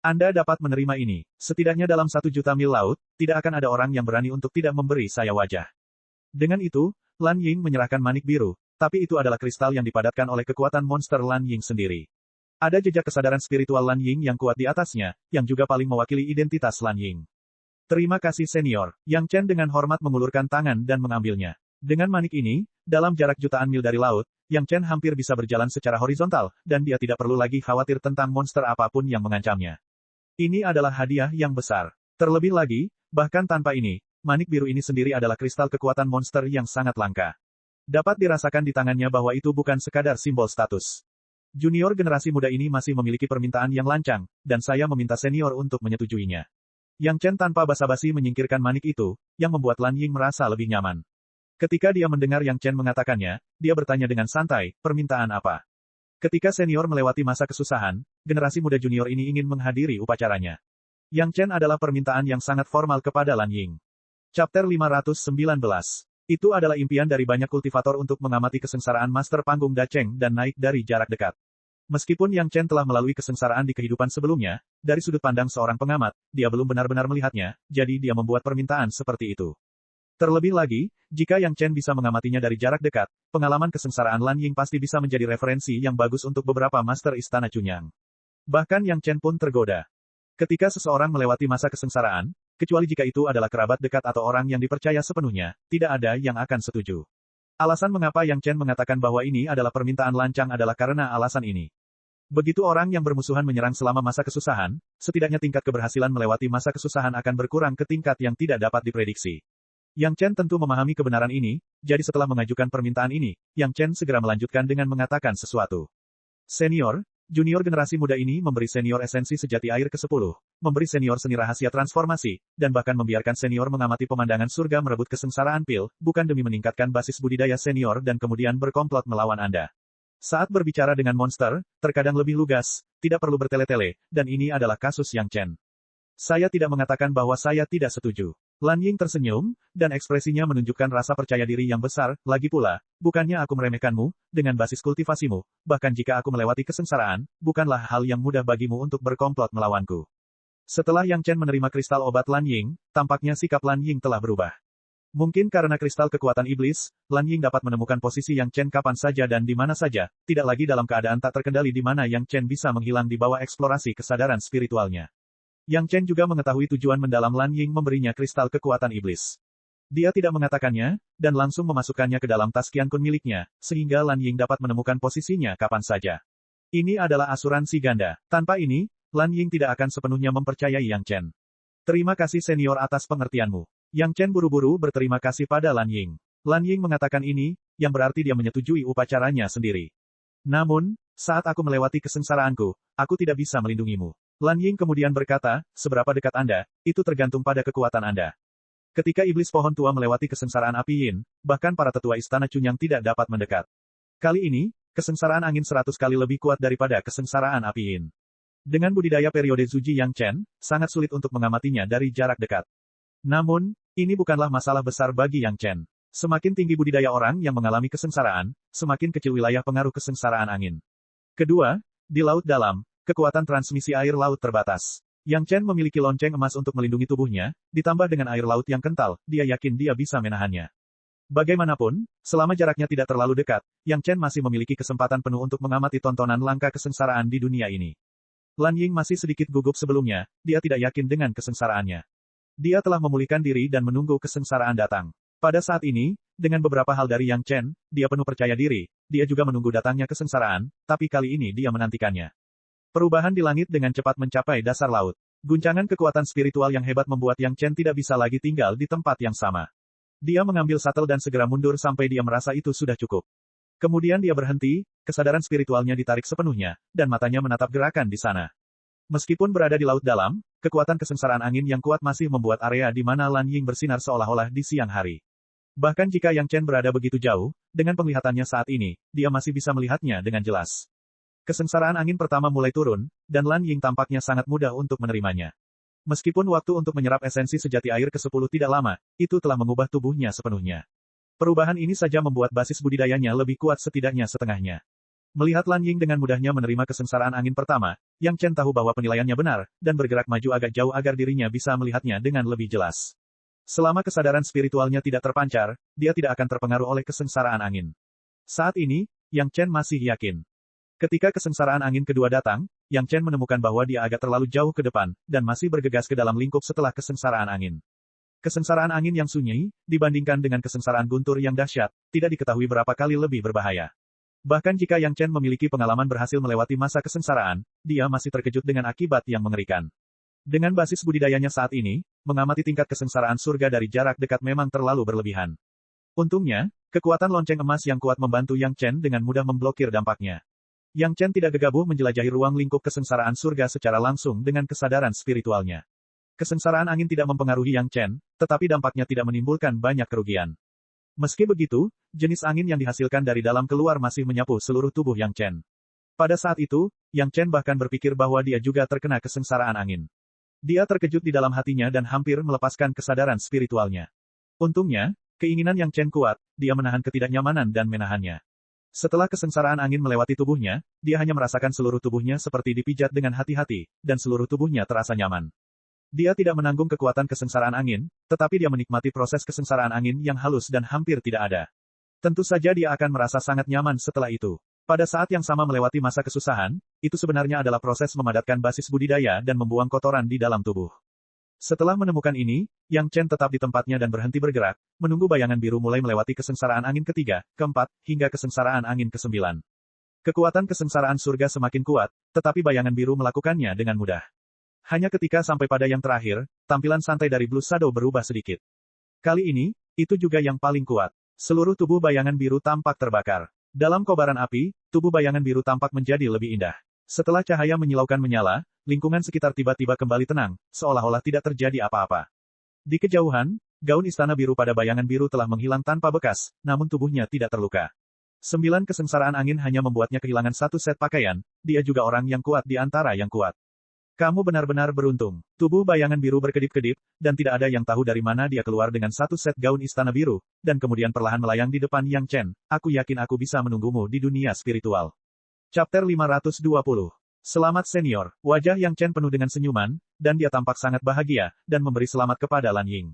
Anda dapat menerima ini. Setidaknya dalam 1 juta mil laut, tidak akan ada orang yang berani untuk tidak memberi saya wajah. Dengan itu, Lan Ying menyerahkan manik biru, tapi itu adalah kristal yang dipadatkan oleh kekuatan monster Lan Ying sendiri. Ada jejak kesadaran spiritual Lan Ying yang kuat di atasnya, yang juga paling mewakili identitas Lan Ying. Terima kasih senior. Yang Chen dengan hormat mengulurkan tangan dan mengambilnya. Dengan manik ini, dalam jarak jutaan mil dari laut, Yang Chen hampir bisa berjalan secara horizontal, dan dia tidak perlu lagi khawatir tentang monster apapun yang mengancamnya. Ini adalah hadiah yang besar. Terlebih lagi, bahkan tanpa ini, manik biru ini sendiri adalah kristal kekuatan monster yang sangat langka. Dapat dirasakan di tangannya bahwa itu bukan sekadar simbol status. Junior generasi muda ini masih memiliki permintaan yang lancang, dan saya meminta senior untuk menyetujuinya. Yang Chen tanpa basa-basi menyingkirkan manik itu, yang membuat Lan Ying merasa lebih nyaman. Ketika dia mendengar Yang Chen mengatakannya, dia bertanya dengan santai, permintaan apa? Ketika senior melewati masa kesusahan, generasi muda junior ini ingin menghadiri upacaranya. Yang Chen adalah permintaan yang sangat formal kepada Lan Ying. Chapter 519. Itu adalah impian dari banyak kultivator untuk mengamati kesengsaraan master panggung Dacheng dan naik dari jarak dekat. Meskipun Yang Chen telah melalui kesengsaraan di kehidupan sebelumnya, dari sudut pandang seorang pengamat, dia belum benar-benar melihatnya, jadi dia membuat permintaan seperti itu. Terlebih lagi, jika Yang Chen bisa mengamatinya dari jarak dekat, pengalaman kesengsaraan Lan Ying pasti bisa menjadi referensi yang bagus untuk beberapa master istana Chunyang. Bahkan Yang Chen pun tergoda. Ketika seseorang melewati masa kesengsaraan, kecuali jika itu adalah kerabat dekat atau orang yang dipercaya sepenuhnya, tidak ada yang akan setuju. Alasan mengapa Yang Chen mengatakan bahwa ini adalah permintaan lancang adalah karena alasan ini. Begitu orang yang bermusuhan menyerang selama masa kesusahan, setidaknya tingkat keberhasilan melewati masa kesusahan akan berkurang ke tingkat yang tidak dapat diprediksi. Yang Chen tentu memahami kebenaran ini, jadi setelah mengajukan permintaan ini, Yang Chen segera melanjutkan dengan mengatakan sesuatu. Senior, junior generasi muda ini memberi senior esensi sejati air ke-10, memberi senior seni rahasia transformasi, dan bahkan membiarkan senior mengamati pemandangan surga merebut kesengsaraan pil, bukan demi meningkatkan basis budidaya senior dan kemudian berkomplot melawan Anda. Saat berbicara dengan monster, terkadang lebih lugas, tidak perlu bertele-tele, dan ini adalah kasus Yang Chen. Saya tidak mengatakan bahwa saya tidak setuju. Lan Ying tersenyum, dan ekspresinya menunjukkan rasa percaya diri yang besar, lagi pula, bukannya aku meremehkanmu, dengan basis kultivasimu, bahkan jika aku melewati kesengsaraan, bukanlah hal yang mudah bagimu untuk berkomplot melawanku. Setelah Yang Chen menerima kristal obat Lan Ying, tampaknya sikap Lan Ying telah berubah. Mungkin karena kristal kekuatan iblis, Lan Ying dapat menemukan posisi Yang Chen kapan saja dan di mana saja, tidak lagi dalam keadaan tak terkendali di mana Yang Chen bisa menghilang di bawah eksplorasi kesadaran spiritualnya. Yang Chen juga mengetahui tujuan mendalam Lan Ying memberinya kristal kekuatan iblis. Dia tidak mengatakannya, dan langsung memasukkannya ke dalam tas Qiankun miliknya, sehingga Lan Ying dapat menemukan posisinya kapan saja. Ini adalah asuransi ganda. Tanpa ini, Lan Ying tidak akan sepenuhnya mempercayai Yang Chen. Terima kasih senior atas pengertianmu. Yang Chen buru-buru berterima kasih pada Lan Ying. Lan Ying mengatakan ini, yang berarti dia menyetujui upacaranya sendiri. Namun, saat aku melewati kesengsaraanku, aku tidak bisa melindungimu. Lan Ying kemudian berkata, seberapa dekat Anda, itu tergantung pada kekuatan Anda. Ketika iblis pohon tua melewati kesengsaraan api Yin, bahkan para tetua istana Chunyang tidak dapat mendekat. Kali ini, kesengsaraan angin 100 kali lebih kuat daripada kesengsaraan api Yin. Dengan budidaya periode Zuji Yang Chen, sangat sulit untuk mengamatinya dari jarak dekat. Namun, ini bukanlah masalah besar bagi Yang Chen. Semakin tinggi budidaya orang yang mengalami kesengsaraan, semakin kecil wilayah pengaruh kesengsaraan angin. Kedua, di laut dalam, kekuatan transmisi air laut terbatas. Yang Chen memiliki lonceng emas untuk melindungi tubuhnya, ditambah dengan air laut yang kental, dia yakin dia bisa menahannya. Bagaimanapun, selama jaraknya tidak terlalu dekat, Yang Chen masih memiliki kesempatan penuh untuk mengamati tontonan langka kesengsaraan di dunia ini. Lan Ying masih sedikit gugup sebelumnya, dia tidak yakin dengan kesengsaraannya. Dia telah memulihkan diri dan menunggu kesengsaraan datang. Pada saat ini, dengan beberapa hal dari Yang Chen, dia penuh percaya diri, dia juga menunggu datangnya kesengsaraan, tapi kali ini dia menantikannya. Perubahan di langit dengan cepat mencapai dasar laut. Guncangan kekuatan spiritual yang hebat membuat Yang Chen tidak bisa lagi tinggal di tempat yang sama. Dia mengambil shuttle dan segera mundur sampai dia merasa itu sudah cukup. Kemudian dia berhenti, kesadaran spiritualnya ditarik sepenuhnya, dan matanya menatap gerakan di sana. Meskipun berada di laut dalam, kekuatan kesengsaraan angin yang kuat masih membuat area di mana Lan Ying bersinar seolah-olah di siang hari. Bahkan jika Yang Chen berada begitu jauh, dengan penglihatannya saat ini, dia masih bisa melihatnya dengan jelas. Kesengsaraan angin pertama mulai turun, dan Lan Ying tampaknya sangat mudah untuk menerimanya. Meskipun waktu untuk menyerap esensi sejati air ke-10 tidak lama, itu telah mengubah tubuhnya sepenuhnya. Perubahan ini saja membuat basis budidayanya lebih kuat setidaknya setengahnya. Melihat Lan Ying dengan mudahnya menerima kesengsaraan angin pertama, Yang Chen tahu bahwa penilaiannya benar, dan bergerak maju agak jauh agar dirinya bisa melihatnya dengan lebih jelas. Selama kesadaran spiritualnya tidak terpancar, dia tidak akan terpengaruh oleh kesengsaraan angin. Saat ini, Yang Chen masih yakin. Ketika kesengsaraan angin kedua datang, Yang Chen menemukan bahwa dia agak terlalu jauh ke depan, dan masih bergegas ke dalam lingkup setelah kesengsaraan angin. Kesengsaraan angin yang sunyi, dibandingkan dengan kesengsaraan guntur yang dahsyat, tidak diketahui berapa kali lebih berbahaya. Bahkan jika Yang Chen memiliki pengalaman berhasil melewati masa kesengsaraan, dia masih terkejut dengan akibat yang mengerikan. Dengan basis budidayanya saat ini, mengamati tingkat kesengsaraan surga dari jarak dekat memang terlalu berlebihan. Untungnya, kekuatan lonceng emas yang kuat membantu Yang Chen dengan mudah memblokir dampaknya. Yang Chen tidak gegabah menjelajahi ruang lingkup kesengsaraan surga secara langsung dengan kesadaran spiritualnya. Kesengsaraan angin tidak mempengaruhi Yang Chen, tetapi dampaknya tidak menimbulkan banyak kerugian. Meski begitu, jenis angin yang dihasilkan dari dalam keluar masih menyapu seluruh tubuh Yang Chen. Pada saat itu, Yang Chen bahkan berpikir bahwa dia juga terkena kesengsaraan angin. Dia terkejut di dalam hatinya dan hampir melepaskan kesadaran spiritualnya. Untungnya, keinginan Yang Chen kuat, dia menahan ketidaknyamanan dan menahannya. Setelah kesengsaraan angin melewati tubuhnya, dia hanya merasakan seluruh tubuhnya seperti dipijat dengan hati-hati, dan seluruh tubuhnya terasa nyaman. Dia tidak menanggung kekuatan kesengsaraan angin, tetapi dia menikmati proses kesengsaraan angin yang halus dan hampir tidak ada. Tentu saja dia akan merasa sangat nyaman setelah itu. Pada saat yang sama melewati masa kesusahan, itu sebenarnya adalah proses memadatkan basis budidaya dan membuang kotoran di dalam tubuh. Setelah menemukan ini, Yang Chen tetap di tempatnya dan berhenti bergerak, menunggu bayangan biru mulai melewati kesengsaraan angin ketiga, keempat, hingga kesengsaraan angin ke-9. Kekuatan kesengsaraan surga semakin kuat, tetapi bayangan biru melakukannya dengan mudah. Hanya ketika sampai pada yang terakhir, tampilan santai dari Blue Shadow berubah sedikit. Kali ini, itu juga yang paling kuat. Seluruh tubuh bayangan biru tampak terbakar. Dalam kobaran api, tubuh bayangan biru tampak menjadi lebih indah. Setelah cahaya menyilaukan menyala, lingkungan sekitar tiba-tiba kembali tenang, seolah-olah tidak terjadi apa-apa. Di kejauhan, gaun istana biru pada bayangan biru telah menghilang tanpa bekas, namun tubuhnya tidak terluka. 9 kesengsaraan angin hanya membuatnya kehilangan satu set pakaian, dia juga orang yang kuat di antara yang kuat. Kamu benar-benar beruntung. Tubuh bayangan biru berkedip-kedip, dan tidak ada yang tahu dari mana dia keluar dengan satu set gaun istana biru, dan kemudian perlahan melayang di depan Yang Chen. Aku yakin aku bisa menunggumu di dunia spiritual. Chapter 520. Selamat senior. Wajah Yang Chen penuh dengan senyuman, dan dia tampak sangat bahagia, dan memberi selamat kepada Lan Ying.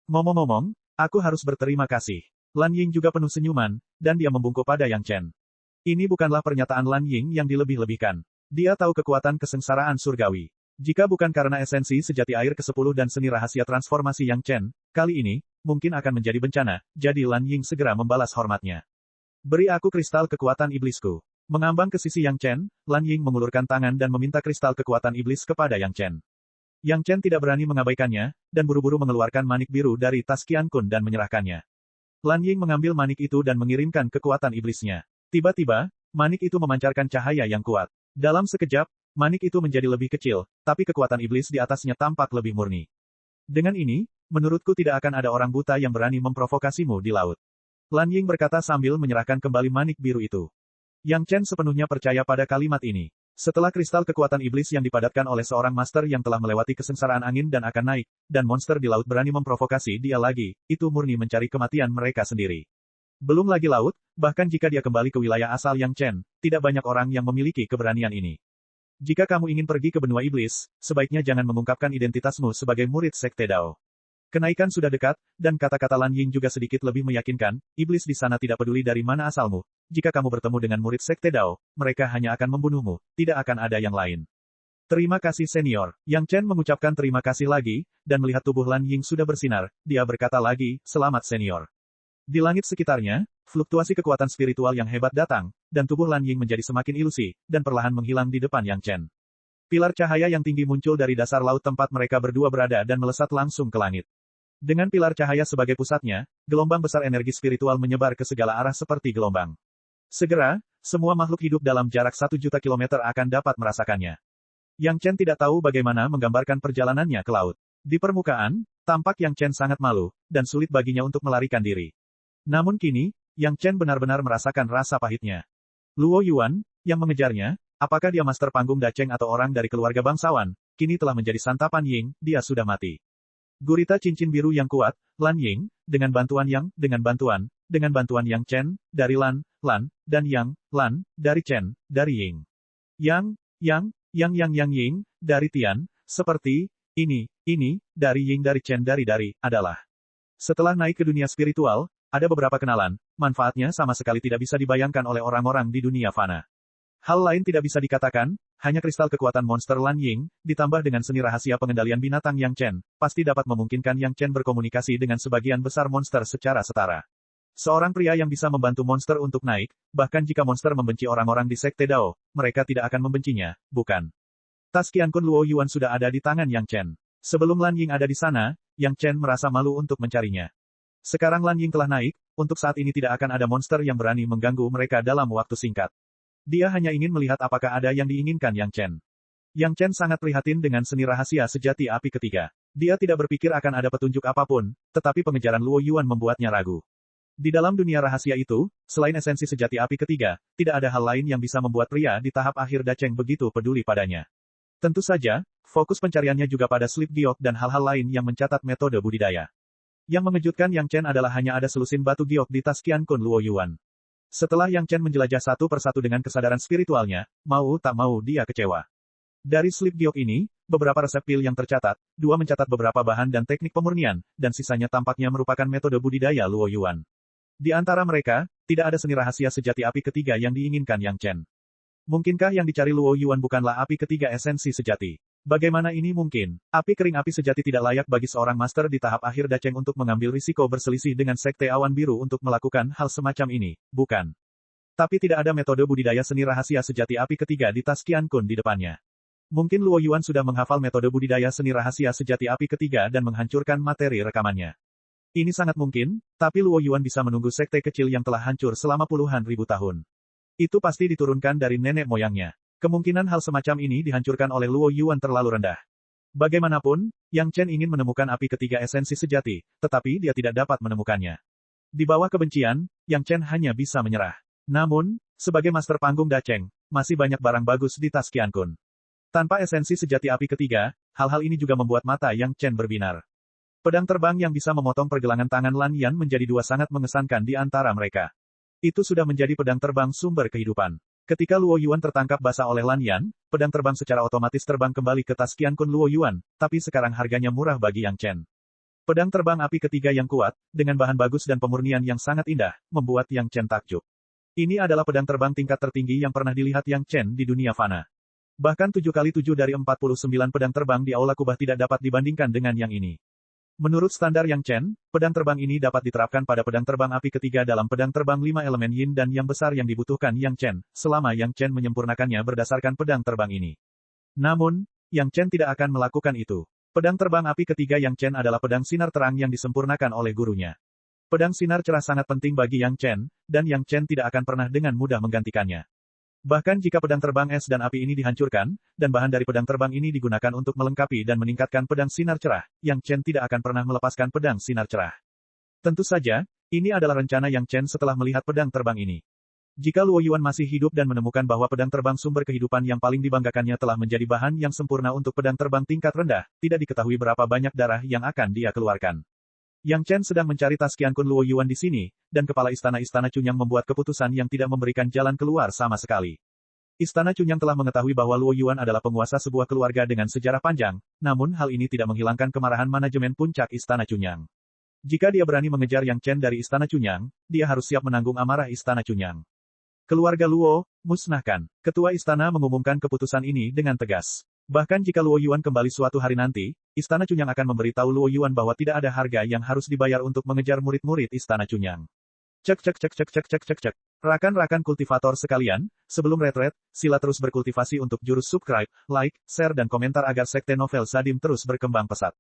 Ngomong-ngomong, aku harus berterima kasih. Lan Ying juga penuh senyuman, dan dia membungkuk pada Yang Chen. Ini bukanlah pernyataan Lan Ying yang dilebih-lebihkan. Dia tahu kekuatan kesengsaraan surgawi. Jika bukan karena esensi sejati air ke-10 dan seni rahasia transformasi Yang Chen, kali ini, mungkin akan menjadi bencana, jadi Lan Ying segera membalas hormatnya. Beri aku kristal kekuatan iblisku. Mengambang ke sisi Yang Chen, Lan Ying mengulurkan tangan dan meminta kristal kekuatan iblis kepada Yang Chen. Yang Chen tidak berani mengabaikannya, dan buru-buru mengeluarkan manik biru dari tas Qian Kun dan menyerahkannya. Lan Ying mengambil manik itu dan mengirimkan kekuatan iblisnya. Tiba-tiba, manik itu memancarkan cahaya yang kuat. Dalam sekejap, manik itu menjadi lebih kecil, tapi kekuatan iblis di atasnya tampak lebih murni. Dengan ini, menurutku tidak akan ada orang buta yang berani memprovokasimu di laut. Lan Ying berkata sambil menyerahkan kembali manik biru itu. Yang Chen sepenuhnya percaya pada kalimat ini. Setelah kristal kekuatan iblis yang dipadatkan oleh seorang master yang telah melewati kesengsaraan angin dan akan naik, dan monster di laut berani memprovokasi dia lagi, itu murni mencari kematian mereka sendiri. Belum lagi laut, bahkan jika dia kembali ke wilayah asal Yang Chen, tidak banyak orang yang memiliki keberanian ini. Jika kamu ingin pergi ke benua iblis, sebaiknya jangan mengungkapkan identitasmu sebagai murid Sekte Dao. Kenaikan sudah dekat, dan kata-kata Lan Ying juga sedikit lebih meyakinkan, iblis di sana tidak peduli dari mana asalmu. Jika kamu bertemu dengan murid Sekte Dao, mereka hanya akan membunuhmu, tidak akan ada yang lain. Terima kasih senior. Yang Chen mengucapkan terima kasih lagi, dan melihat tubuh Lan Ying sudah bersinar, dia berkata lagi, selamat senior. Di langit sekitarnya, fluktuasi kekuatan spiritual yang hebat datang, dan tubuh Lan Ying menjadi semakin ilusi, dan perlahan menghilang di depan Yang Chen. Pilar cahaya yang tinggi muncul dari dasar laut tempat mereka berdua berada dan melesat langsung ke langit. Dengan pilar cahaya sebagai pusatnya, gelombang besar energi spiritual menyebar ke segala arah seperti gelombang. Segera, semua makhluk hidup dalam jarak 1 juta kilometer akan dapat merasakannya. Yang Chen tidak tahu bagaimana menggambarkan perjalanannya ke laut. Di permukaan, tampak Yang Chen sangat malu, dan sulit baginya untuk melarikan diri. Namun kini, Yang Chen benar-benar merasakan rasa pahitnya. Luo Yuan, yang mengejarnya, apakah dia master panggung Dacheng atau orang dari keluarga bangsawan, kini telah menjadi santapan Ying, dia sudah mati. Gurita cincin biru yang kuat, Lan Ying, dengan bantuan Yang Chen, dari Lan, dan Yang, Lan, dari Chen, dari Ying. Yang Ying, dari Tian, seperti, ini, dari Ying dari Chen dari, adalah. Setelah naik ke dunia spiritual, ada beberapa kenalan, manfaatnya sama sekali tidak bisa dibayangkan oleh orang-orang di dunia fana. Hal lain tidak bisa dikatakan, hanya kristal kekuatan monster Lan Ying, ditambah dengan seni rahasia pengendalian binatang Yang Chen, pasti dapat memungkinkan Yang Chen berkomunikasi dengan sebagian besar monster secara setara. Seorang pria yang bisa membantu monster untuk naik, bahkan jika monster membenci orang-orang di Sekte Dao, mereka tidak akan membencinya, bukan? Tas Qian Kun Luo Yuan sudah ada di tangan Yang Chen. Sebelum Lan Ying ada di sana, Yang Chen merasa malu untuk mencarinya. Sekarang Lan Ying telah naik, untuk saat ini tidak akan ada monster yang berani mengganggu mereka dalam waktu singkat. Dia hanya ingin melihat apakah ada yang diinginkan Yang Chen. Yang Chen sangat prihatin dengan seni rahasia sejati api ketiga. Dia tidak berpikir akan ada petunjuk apapun, tetapi pengejaran Luo Yuan membuatnya ragu. Di dalam dunia rahasia itu, selain esensi sejati api ketiga, tidak ada hal lain yang bisa membuat pria di tahap akhir Dacheng begitu peduli padanya. Tentu saja, fokus pencariannya juga pada slip giok dan hal-hal lain yang mencatat metode budidaya. Yang mengejutkan Yang Chen adalah hanya ada selusin batu giok di tas Qian Kun Luo Yuan. Setelah Yang Chen menjelajah satu persatu dengan kesadaran spiritualnya, mau tak mau dia kecewa. Dari slip giok ini, beberapa resep pil yang tercatat, 2 mencatat beberapa bahan dan teknik pemurnian, dan sisanya tampaknya merupakan metode budidaya Luo Yuan. Di antara mereka, tidak ada seni rahasia sejati api ketiga yang diinginkan Yang Chen. Mungkinkah yang dicari Luo Yuan bukanlah api ketiga esensi sejati? Bagaimana ini mungkin? Api kering api sejati tidak layak bagi seorang master di tahap akhir Dacheng untuk mengambil risiko berselisih dengan Sekte Awan Biru untuk melakukan hal semacam ini, bukan? Tapi tidak ada metode budidaya seni rahasia sejati api ketiga di tas Qian Kun di depannya. Mungkin Luo Yuan sudah menghafal metode budidaya seni rahasia sejati api ketiga dan menghancurkan materi rekamannya. Ini sangat mungkin, tapi Luo Yuan bisa menunggu sekte kecil yang telah hancur selama puluhan ribu tahun. Itu pasti diturunkan dari nenek moyangnya. Kemungkinan hal semacam ini dihancurkan oleh Luo Yuan terlalu rendah. Bagaimanapun, Yang Chen ingin menemukan api ketiga esensi sejati, tetapi dia tidak dapat menemukannya. Di bawah kebencian, Yang Chen hanya bisa menyerah. Namun, sebagai master panggung Dacheng, masih banyak barang bagus di tas Qian Kun. Tanpa esensi sejati api ketiga, hal-hal ini juga membuat mata Yang Chen berbinar. Pedang terbang yang bisa memotong pergelangan tangan Lan Yan menjadi 2 sangat mengesankan di antara mereka. Itu sudah menjadi pedang terbang sumber kehidupan. Ketika Luo Yuan tertangkap basah oleh Lan Yan, pedang terbang secara otomatis terbang kembali ke tas Qian Kun Luo Yuan, tapi sekarang harganya murah bagi Yang Chen. Pedang terbang api ketiga yang kuat, dengan bahan bagus dan pemurnian yang sangat indah, membuat Yang Chen takjub. Ini adalah pedang terbang tingkat tertinggi yang pernah dilihat Yang Chen di dunia fana. Bahkan 7x7 dari 49 pedang terbang di Aula Kubah tidak dapat dibandingkan dengan yang ini. Menurut standar Yang Chen, pedang terbang ini dapat diterapkan pada pedang terbang api ketiga dalam pedang terbang 5 elemen yin dan yang besar yang dibutuhkan Yang Chen, selama Yang Chen menyempurnakannya berdasarkan pedang terbang ini. Namun, Yang Chen tidak akan melakukan itu. Pedang terbang api ketiga Yang Chen adalah pedang sinar terang yang disempurnakan oleh gurunya. Pedang sinar cerah sangat penting bagi Yang Chen, dan Yang Chen tidak akan pernah dengan mudah menggantikannya. Bahkan jika pedang terbang es dan api ini dihancurkan, dan bahan dari pedang terbang ini digunakan untuk melengkapi dan meningkatkan pedang sinar cerah, Yang Chen tidak akan pernah melepaskan pedang sinar cerah. Tentu saja, ini adalah rencana Yang Chen setelah melihat pedang terbang ini. Jika Luo Yuan masih hidup dan menemukan bahwa pedang terbang sumber kehidupan yang paling dibanggakannya telah menjadi bahan yang sempurna untuk pedang terbang tingkat rendah, tidak diketahui berapa banyak darah yang akan dia keluarkan. Yang Chen sedang mencari tas Qian Kun Luo Yuan di sini, dan kepala istana-istana Cunyang membuat keputusan yang tidak memberikan jalan keluar sama sekali. Istana Cunyang telah mengetahui bahwa Luo Yuan adalah penguasa sebuah keluarga dengan sejarah panjang, namun hal ini tidak menghilangkan kemarahan manajemen puncak Istana Cunyang. Jika dia berani mengejar Yang Chen dari Istana Cunyang, dia harus siap menanggung amarah Istana Cunyang. Keluarga Luo, musnahkan. Ketua istana mengumumkan keputusan ini dengan tegas. Bahkan jika Luo Yuan kembali suatu hari nanti, Istana Cunyang akan memberitahu Luo Yuan bahwa tidak ada harga yang harus dibayar untuk mengejar murid-murid Istana Cunyang. Cek. Rakan-rakan kultivator sekalian, sebelum retret, sila terus berkultivasi untuk jurus subscribe, like, share dan komentar agar sekte novel Sadim terus berkembang pesat.